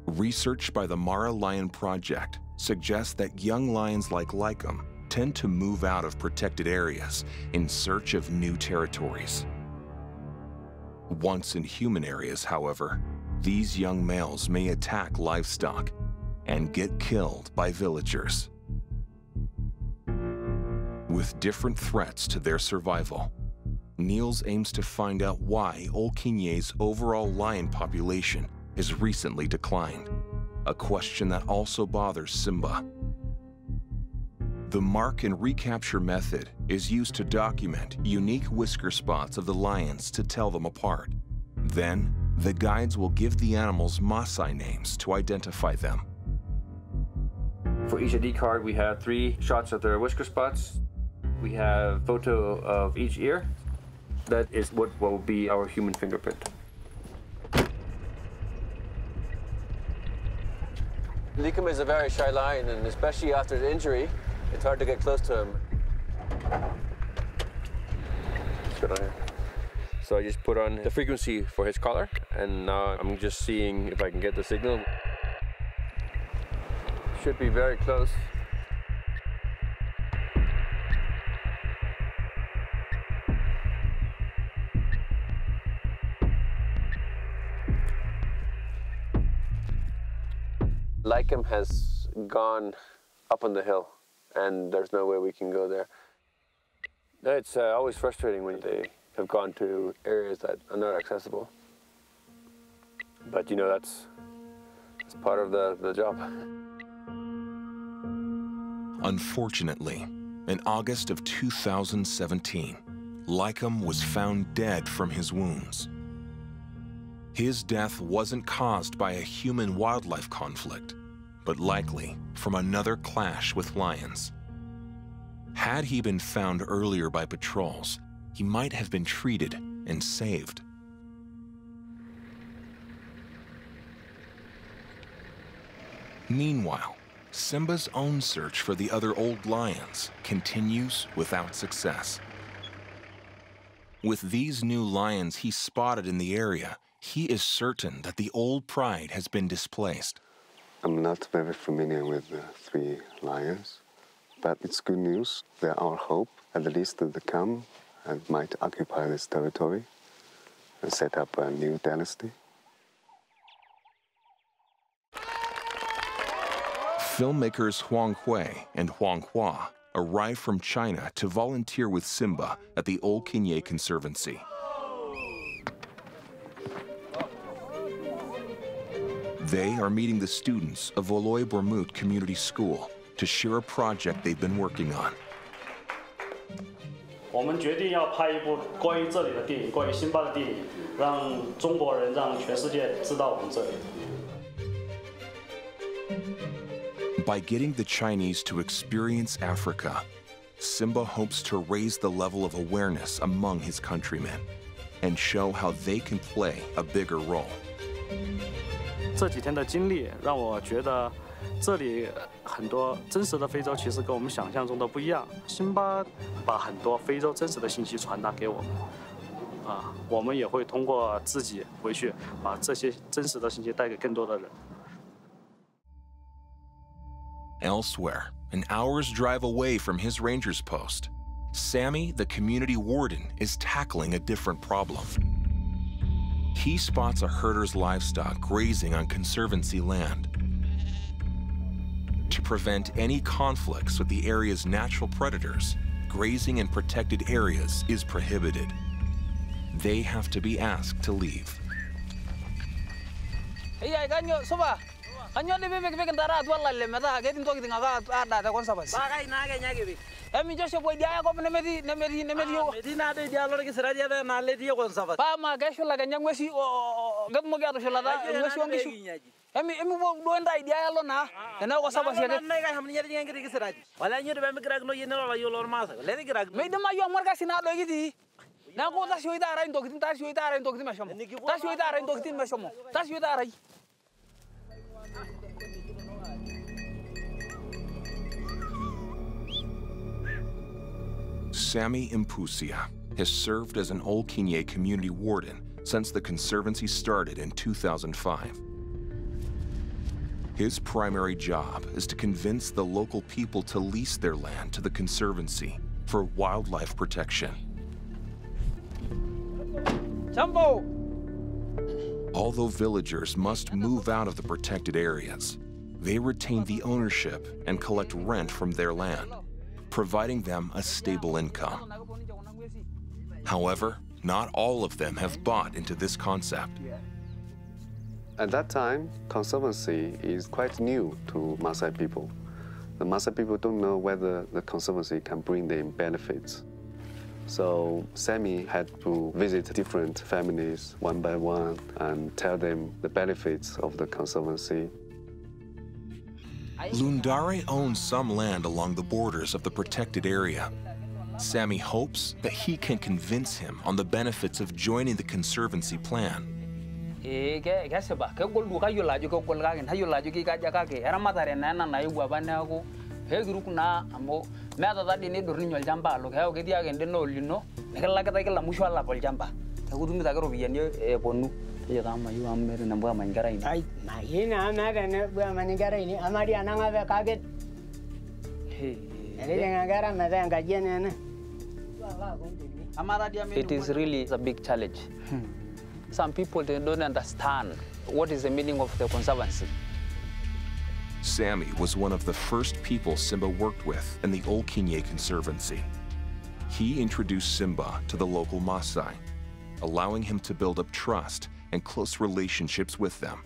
Research by the Mara Lion Project suggests that young lions like Lycum tend to move out of protected areas in search of new territories. Once in human areas, however, these young males may attack livestock and get killed by villagers. With different threats to their survival, Niels aims to find out why Olkinye's overall lion population has recently declined, a question that also bothers Simba. The mark and recapture method is used to document unique whisker spots of the lions to tell them apart. Then, the guides will give the animals Maasai names to identify them. For each ID card, we have 3 shots of their whisker spots. We have a photo of each ear. That is what will be our human fingerprint. Lycum is a very shy lion, and especially after the injury, it's hard to get close to him. Let's go down here. So I just put on the frequency for his collar, and now I'm just seeing if I can get the signal. Should be very close. Lycum has gone up on the hill, and there's no way we can go there. It's always frustrating when they have gone to areas that are not accessible. But you know, that's part of the job. Unfortunately, in August of 2017, Lycum was found dead from his wounds. His death wasn't caused by a human-wildlife conflict, but likely from another clash with lions. Had he been found earlier by patrols, he might have been treated and saved. Meanwhile, Simba's own search for the other old lions continues without success. With these new lions he spotted in the area, he is certain that the old pride has been displaced. I'm not very familiar with the 3 lions, but it's good news. There are hope, at least to come and might occupy this territory and set up a new dynasty. Filmmakers Huang Hui and Huang Hua arrived from China to volunteer with Simba at the Old Kinye Conservancy. They are meeting the students of Oloy Bormut Community School to share a project they've been working on. 我们决定要拍一部关于这里的电影，关于辛巴的电影，让中国人、让全世界知道我们这里。 By getting the Chinese to experience Africa, Simba hopes to raise the level of awareness among his countrymen and show how they can play a bigger role. 这几天的经历让我觉得，这里很多真实的非洲其实跟我们想象中的不一样。辛巴把很多非洲真实的信息传达给我们，我们也会通过自己回去把这些真实的信息带给更多的人。 Elsewhere, an hour's drive away from his ranger's post, Sammy, the community warden, is tackling a different problem. He spots a herder's livestock grazing on conservancy land. To prevent any conflicts with the area's natural predators, grazing in protected areas is prohibited. They have to be asked to leave. Emi Joshua boy dia ko nemedi yo. Medina de dia lor ki siraja de na le dia kon sabat. Pa ma ga shula ga nyangwesi o gam mo ga do shula da ngwesi on gishu. Emi bo do nda dia lo na. Na ko sabat ya. Na ga hamni nyari ngi ki siraja. Wala nyu de be grag no yene la yo lor ma sa. Le grag. Me de ma yo mar ga sina do gidi. Na ko ta shoida ra ndo kitin ta shoida ra ndo kitin ma shomo. Ta shoida ra ndo kitin ma shomo. Ta shoida ra. Sammy Impusia has served as an Old Kinye community warden since the Conservancy started in 2005. His primary job is to convince the local people to lease their land to the Conservancy for wildlife protection. Jumbo! Although villagers must move out of the protected areas, they retain the ownership and collect rent from their land, providing them a stable income. However, not all of them have bought into this concept. At that time, Conservancy is quite new to Maasai people. The Maasai people don't know whether the Conservancy can bring them benefits. So Sammy had to visit different families one by one and tell them the benefits of the Conservancy. Lundare owns some land along the borders of the protected area. Sammy hopes that he can convince him on the benefits of joining the Conservancy plan. It is really a big challenge. Some people they don't understand what is the meaning of the Conservancy. Sammy was one of the first people Simba worked with in the Old Kinye Conservancy. He introduced Simba to the local Maasai, allowing him to build up trust and close relationships with them.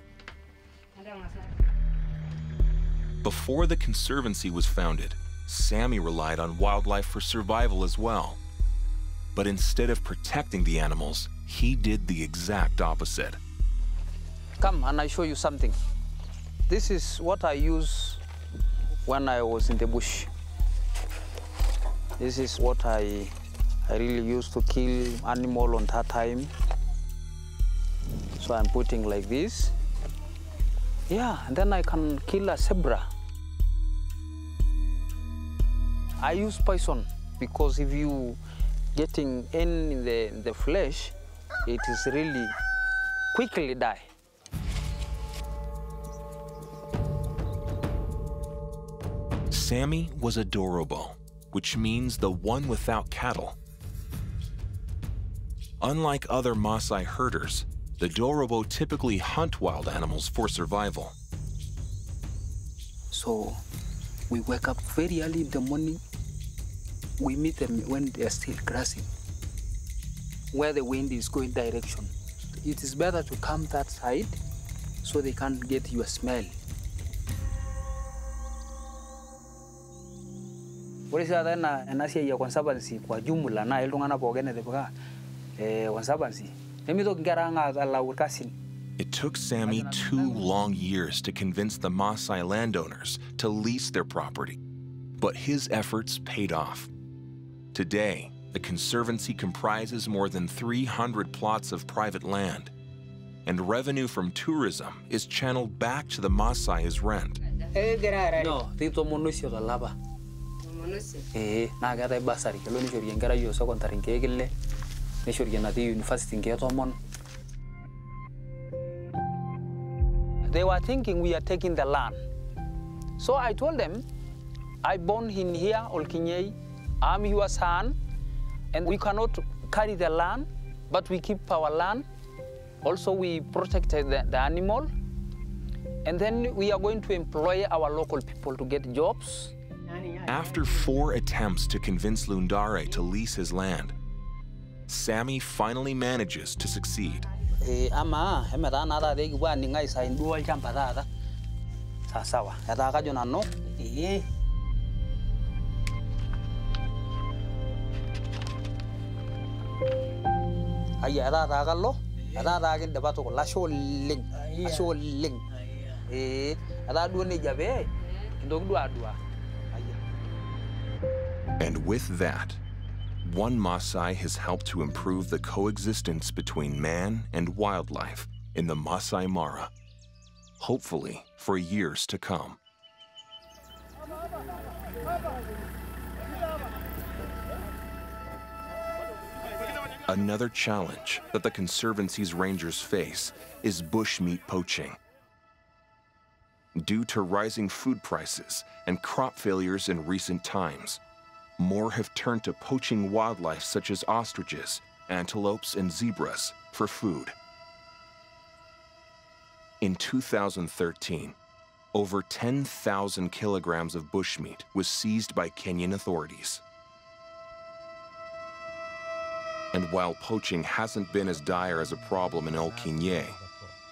Before the Conservancy was founded, Sammy relied on wildlife for survival as well. But instead of protecting the animals, he did the exact opposite. Come and I show you something. This is what I used when I was in the bush. This is what I really used to kill animal on that time. So I'm putting like this. Yeah, and then I can kill a zebra. I use poison because if you getting in the flesh, it is really quickly die. Sammy was a Dorobo, which means the one without cattle. Unlike other Maasai herders, the Dorobo typically hunt wild animals for survival. So we wake up very early in the morning. We meet them when they are still grassing, where the wind is going direction. It is better to come that side so they can't get your smell. Ore sasa ena siai ya conservancy kwa jumla na iltung'ana pookin etipika conservancy nemitoki nkera ang' alau irkasin. It took Sammy 2 long years to convince the Maasai landowners to lease their property, but his efforts paid off. Today, the Conservancy comprises more than 300 plots of private land, and revenue from tourism is channeled back to the Maasai as rent. No, tito monosio da laba. Na keetae basari kelo nishori enkerai o secondary nkeek ile nishori enatii university nkeek 10. They were thinking we are taking the land. So I told them, I born in here, Olkinyei, I'm your son, and we cannot carry the land, but we keep our land. Also, we protected the animal. And then we are going to employ our local people to get jobs. After 4 attempts to convince Lundare to lease his land, Sammy finally manages to succeed. Ama hemeta nata de kiwa ninga isain duo olchamba tata. Sawa, etaa kajo nanu. Aya etaa kalo, etaa kindipa tukul ashe oleng, ashe oleng. Etaa duo neja pee kintoki duo adua. And with that, one Maasai has helped to improve the coexistence between man and wildlife in the Masai Mara, hopefully for years to come. Another challenge that the Conservancy's rangers face is bushmeat poaching. Due to rising food prices and crop failures in recent times, more have turned to poaching wildlife such as ostriches, antelopes, and zebras for food. In 2013, over 10,000 kilograms of bushmeat was seized by Kenyan authorities. And while poaching hasn't been as dire as a problem in El Kinye,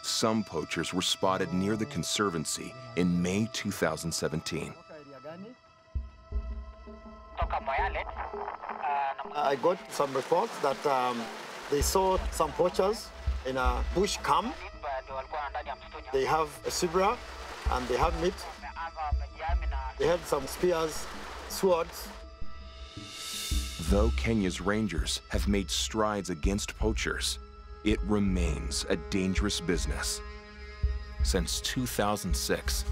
some poachers were spotted near the Conservancy in May 2017. I got some reports that they saw some poachers in a bush camp. They have a zebra and they have meat. They had some spears, swords. Though Kenya's rangers have made strides against poachers, it remains a dangerous business. Since 2006,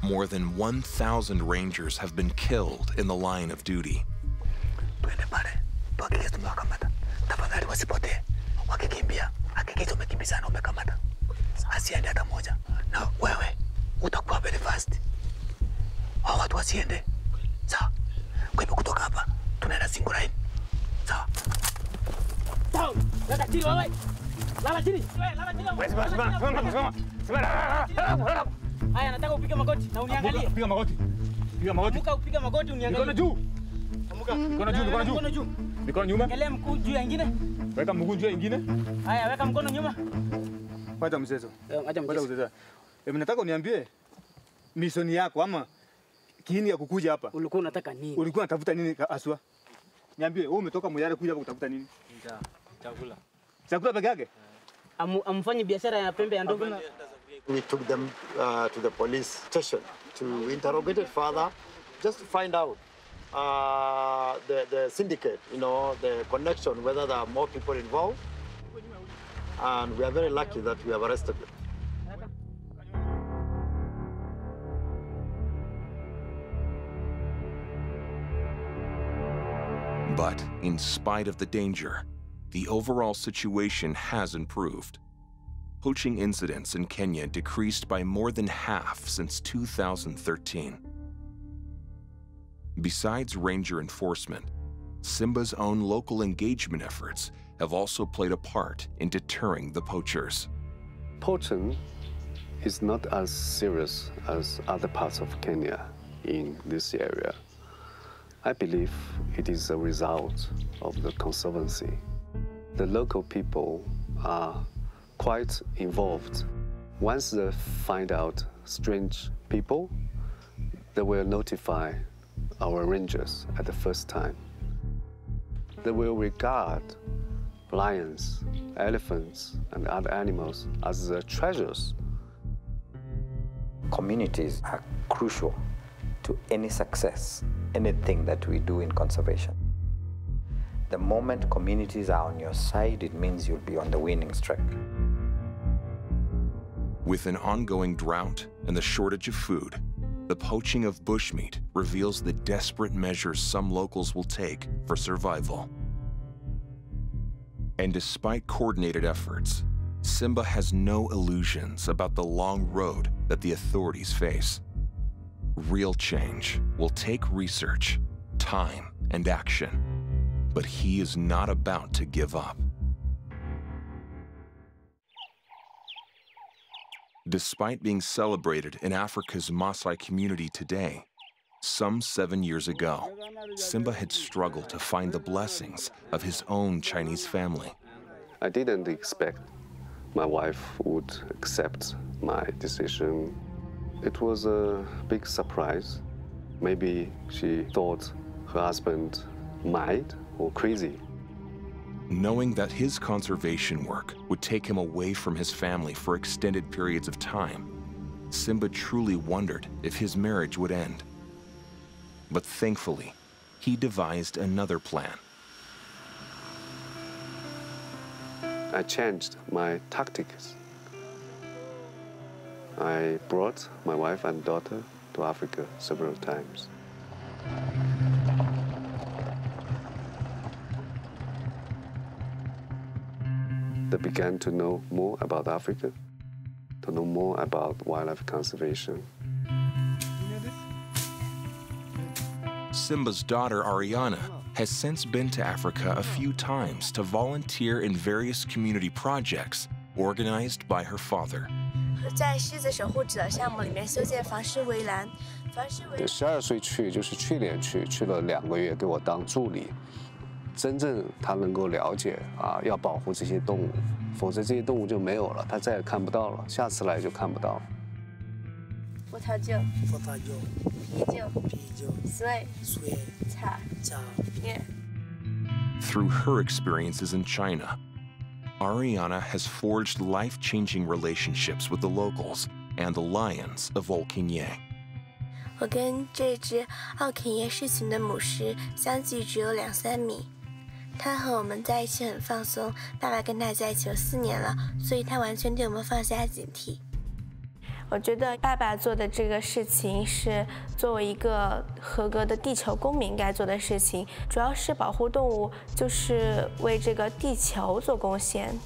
more than 1,000 rangers have been killed in the line of duty. Haya, nataka upige magoti na uniangalie. Piga magoti. Piga magoti. Amuka upige magoti uniangalie. Mikono juu. Amuka. Mikono juu, mikono juu. Mikono juu. Mikono nyuma. Angalia mguu juu ya ingine. Weka mguu juu ya ingine. Haya, weka mkono nyuma. Wacha mchezo. Acha mchezo. Nataka uniambie misioni yako ama kiini ya kukuja hapa. Ulikuwa unataka nini? Ulikuwa unatafuta nini aswa? Niambie, wewe umetoka Moyale kuja hapa kutafuta nini? Chakula. Chakula peke yake? Amfanye biashara ya pembe ya ndogo. We took them to the police station to interrogate it further, just to find out the syndicate, you know, the connection, whether there are more people involved. And we are very lucky that we have arrested them. But in spite of the danger, the overall situation has improved. Poaching incidents in Kenya decreased by more than half since 2013. Besides ranger enforcement, Simba's own local engagement efforts have also played a part in deterring the poachers. Poaching is not as serious as other parts of Kenya in this area. I believe it is a result of the conservancy. The local people are quite involved. Once they find out strange people, they will notify our rangers at the first time. They will regard lions, elephants, and other animals as the treasures. Communities are crucial to any success, anything that we do in conservation. The moment communities are on your side, it means you'll be on the winning streak. With an ongoing drought and the shortage of food, the poaching of bushmeat reveals the desperate measures some locals will take for survival. And despite coordinated efforts, Simba has no illusions about the long road that the authorities face. Real change will take research, time, and action, but he is not about to give up. Despite being celebrated in Africa's Maasai community today, some 7 years ago, Simba had struggled to find the blessings of his own Chinese family. I didn't expect my wife would accept my decision. It was a big surprise. Maybe she thought her husband mad or crazy. Knowing that his conservation work would take him away from his family for extended periods of time, Simba truly wondered if his marriage would end. But thankfully, he devised another plan. I changed my tactics. I brought my wife and daughter to Africa several times. They began to know more about Africa, to know more about wildlife conservation. Simba's daughter, Ariana, has since been to Africa a few times to volunteer in various community projects organized by her father. 在狮子守护者项目里面修建防狮围栏。12岁去，就是去年去了2个月，给我当助理。真正他能够了解要保护这些动物，否则这些动物就没有了，他再也看不到了，下次来就看不到了。葡萄酒、啤酒、水、茶、面。Through her experiences in China, Ariana has forged life-changing relationships with the locals and the lions of Old Kenya. 我跟这只奥肯耶氏群的母狮相距只有2-3米，它和我们在一起很放松。爸爸跟它在一起有4年了，所以它完全对我们放下警惕。我觉得爸爸做的这个事情是作为一个合格的地球公民该做的事情，主要是保护动物，就是为这个地球做贡献。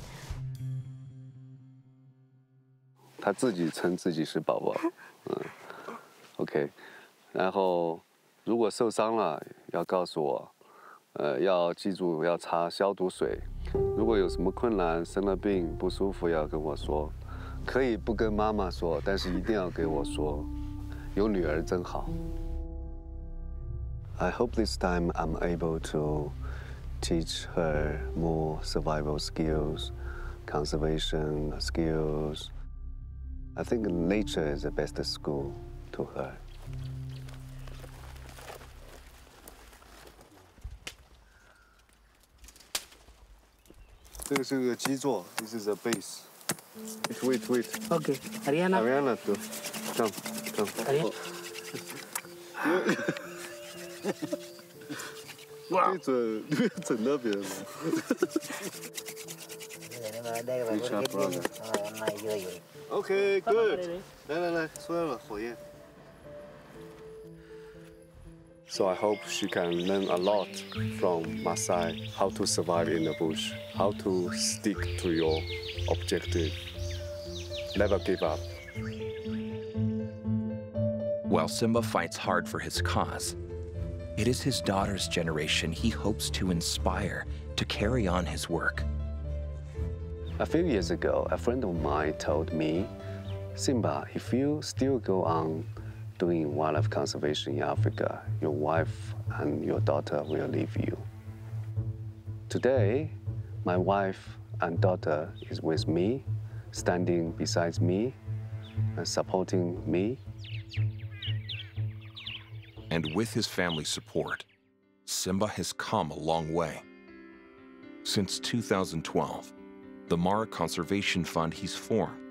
他自己称自己是宝宝，OK， 然后如果受伤了要告诉我，要记住要擦消毒水，如果有什么困难、生了病不舒服要跟我说。 可以不跟妈妈说，但是一定要给我说。有女儿真好。I hope this time I'm able to teach her more survival skills, conservation skills. I think nature is the best school to her. 这个是个基座 ，This is a base. Wait. Okay, Ariana. Ariana, come. Ariana. 哇！整那边了。Okay, good. 来，出来了，火焰。So I hope she can learn a lot from Maasai, how to survive in the bush, how to stick to your objective. Never give up. While Simba fights hard for his cause, it is his daughter's generation he hopes to inspire to carry on his work. A few years ago, a friend of mine told me Simba, if you still go on doing wildlife conservation in Africa, your wife and your daughter will leave you. Today, my wife and daughter is with me, standing beside me and supporting me. And with his family's support, Simba has come a long way. Since 2012, the Mara Conservation Fund he's formed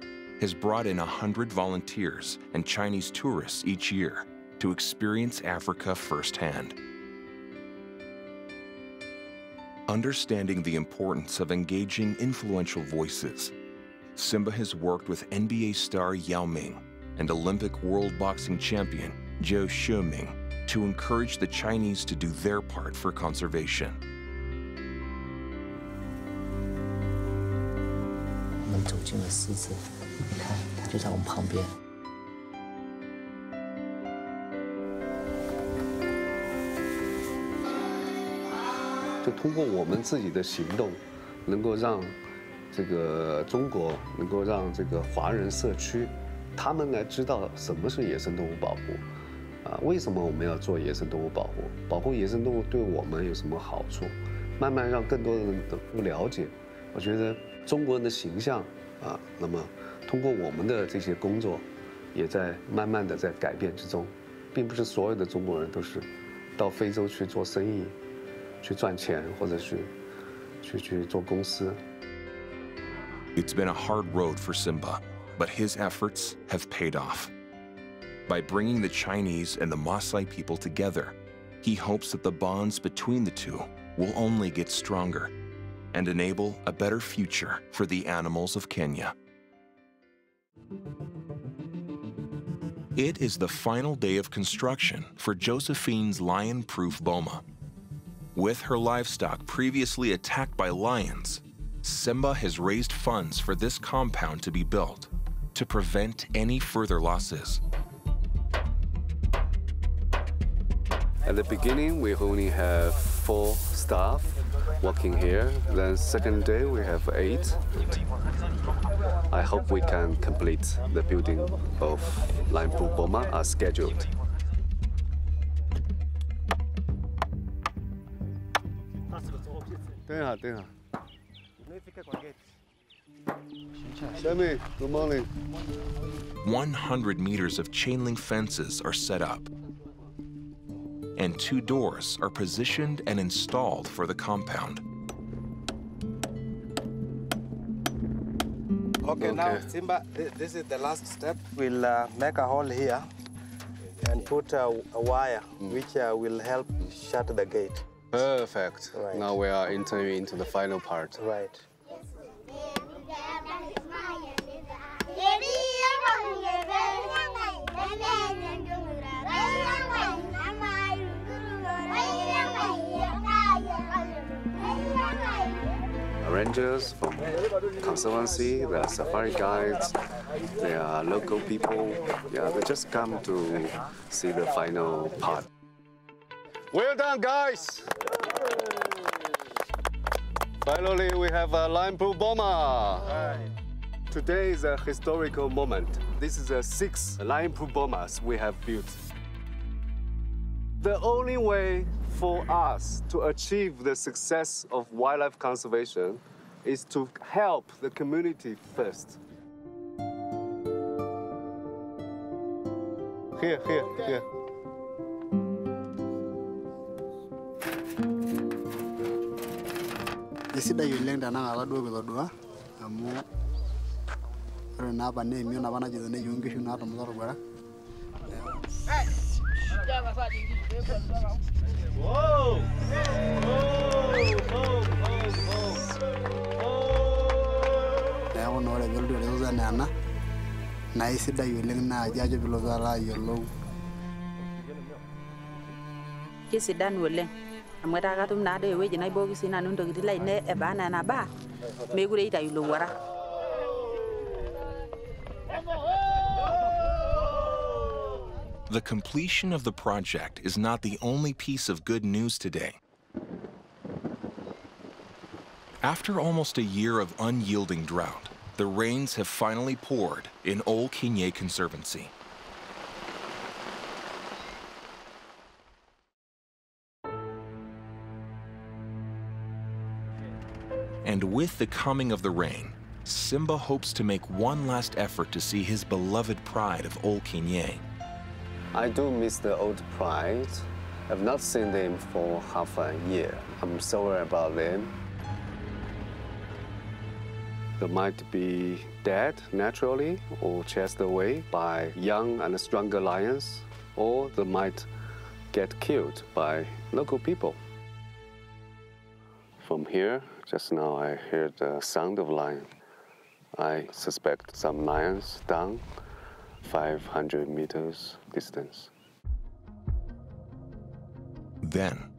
has brought in 100 volunteers and Chinese tourists each year to experience Africa firsthand. Understanding the importance of engaging influential voices, Simba has worked with NBA star Yao Ming and Olympic world boxing champion Zhou Shuming to encourage the Chinese to do their part for conservation. 我们走进了狮子，你看，它就在我们旁边。就通过我们自己的行动，能够让这个中国，能够让这个华人社区，他们来知道什么是野生动物保护，为什么我们要做野生动物保护？保护野生动物对我们有什么好处？慢慢让更多的人都了解。我觉得中国人的形象那么通过我们的这些工作，也在慢慢的在改变之中，并不是所有的中国人都是到非洲去做生意。 去赚钱，或者去做公司。It's been a hard road for Simba, but his efforts have paid off. By bringing the Chinese and the Maasai people together, he hopes that the bonds between the two will only get stronger and enable a better future for the animals of Kenya. It is the final day of construction for Josephine's lion-proof boma. With her livestock previously attacked by lions, Simba has raised funds for this compound to be built to prevent any further losses. At the beginning, we only have 4 staff working here. Then second day, we have 8. I hope we can complete the building of Lion-proof boma as scheduled. 等一下，等一下。Sammy, good morning. 100 meters of chain link fences are set up, and 2 doors are positioned and installed for the compound. Okay, now Simba, this is the last step. We'll make a hole here and put a wire which will help shut the gate. Perfect. Right. Now we are entering into the final part. Right. Rangers from Conservancy, there are safari guides, there are local people. Yeah, they just come to see the final part. Well done, guys! Finally, we have a Lion-proof boma. Today is a historical moment. This is the 6 Lion-proof bomas we have built. The only way for us to achieve the success of wildlife conservation is to help the community first. Here. Isidai oleng tanakata duo kitodua amu ore naa apa naa emion apa najoito neyieu nkishu naatumuta orgwara. Neeku naa ore peelotu eretoto enaa ena naa isidai oleng naaji ajo piilotu alo ayiolou. Kesidanu oleng amu etaa katum naado ewueji naibooki sii nanu ntokitin lainei eba anaa enaba meekure itayu ilowuarak. The completion of the project is not the only piece of good news today. After almost a year of unyielding drought, the rains have finally poured in Old Kinye Conservancy. And with the coming of the rain, Simba hopes to make one last effort to see his beloved pride of Old Kinye. I do miss the old pride. I've not seen them for half a year. I'm sorry about them. They might be dead naturally or chased away by young and stronger lions, or they might get killed by local people. From here, just now I heard the sound of lion. I suspect some lions down 500 meters distance. Then,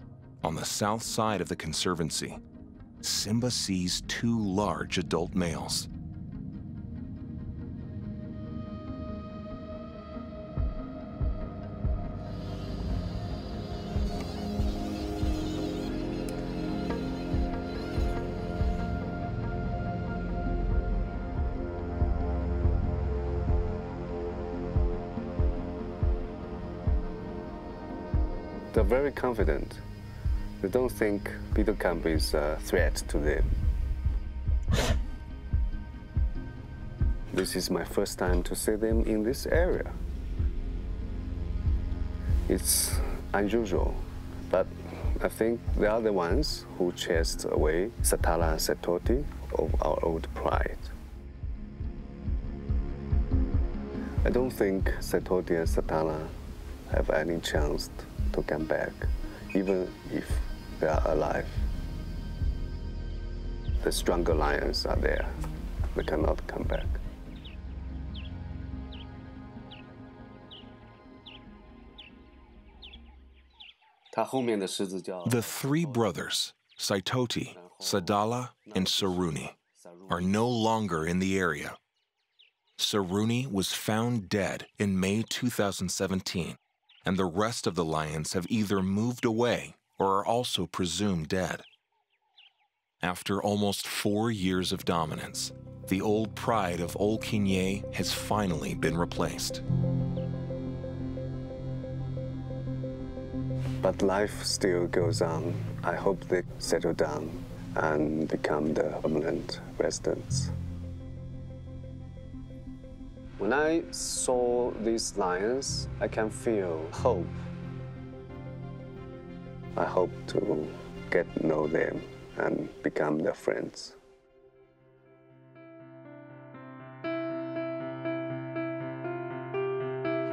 on the south side of the conservancy, Simba sees two large adult males. They're very confident. They don't think Peter Camp is a threat to them. This is my first time to see them in this area. It's unusual, but I think they are the ones who chased away Satala and Setoti of our old pride. I don't think Setoti and Satala have any chance to come back, even if they are alive. The stronger lions are there. They cannot come back. The three brothers, Saitoti, Sadala, and Saruni, are no longer in the area. Saruni was found dead in May 2017, and the rest of the lions have either moved away or are also presumed dead. After almost 4 years of dominance, the old pride of Old Kinye has finally been replaced. But life still goes on. I hope they settle down and become the permanent residents. When I saw these lions, I can feel hope. I hope to get to know them and become their friends.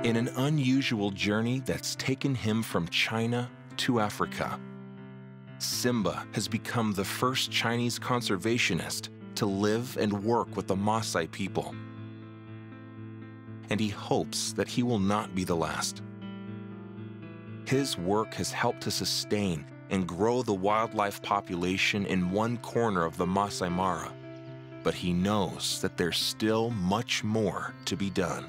In an unusual journey that's taken him from China to Africa, Simba has become the first Chinese conservationist to live and work with the Maasai people. And he hopes that he will not be the last. His work has helped to sustain and grow the wildlife population in one corner of the Masai Mara, but he knows that there's still much more to be done.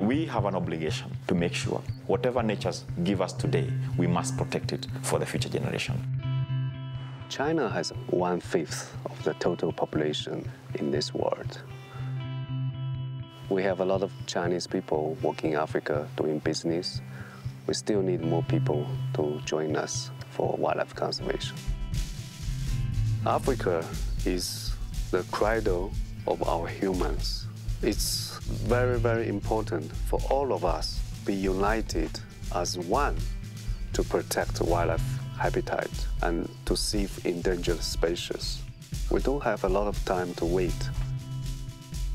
We have an obligation to make sure whatever nature's give us today, we must protect it for the future generation. China has 1/5 of the total population in this world. We have a lot of Chinese people working in Africa doing business. We still need more people to join us for wildlife conservation. Africa is the cradle of our humans. It's very, very important for all of us to be united as one to protect wildlife habitat and to save endangered species. We don't have a lot of time to wait.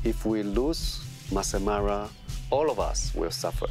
If we lose Masai Mara, all of us will suffer.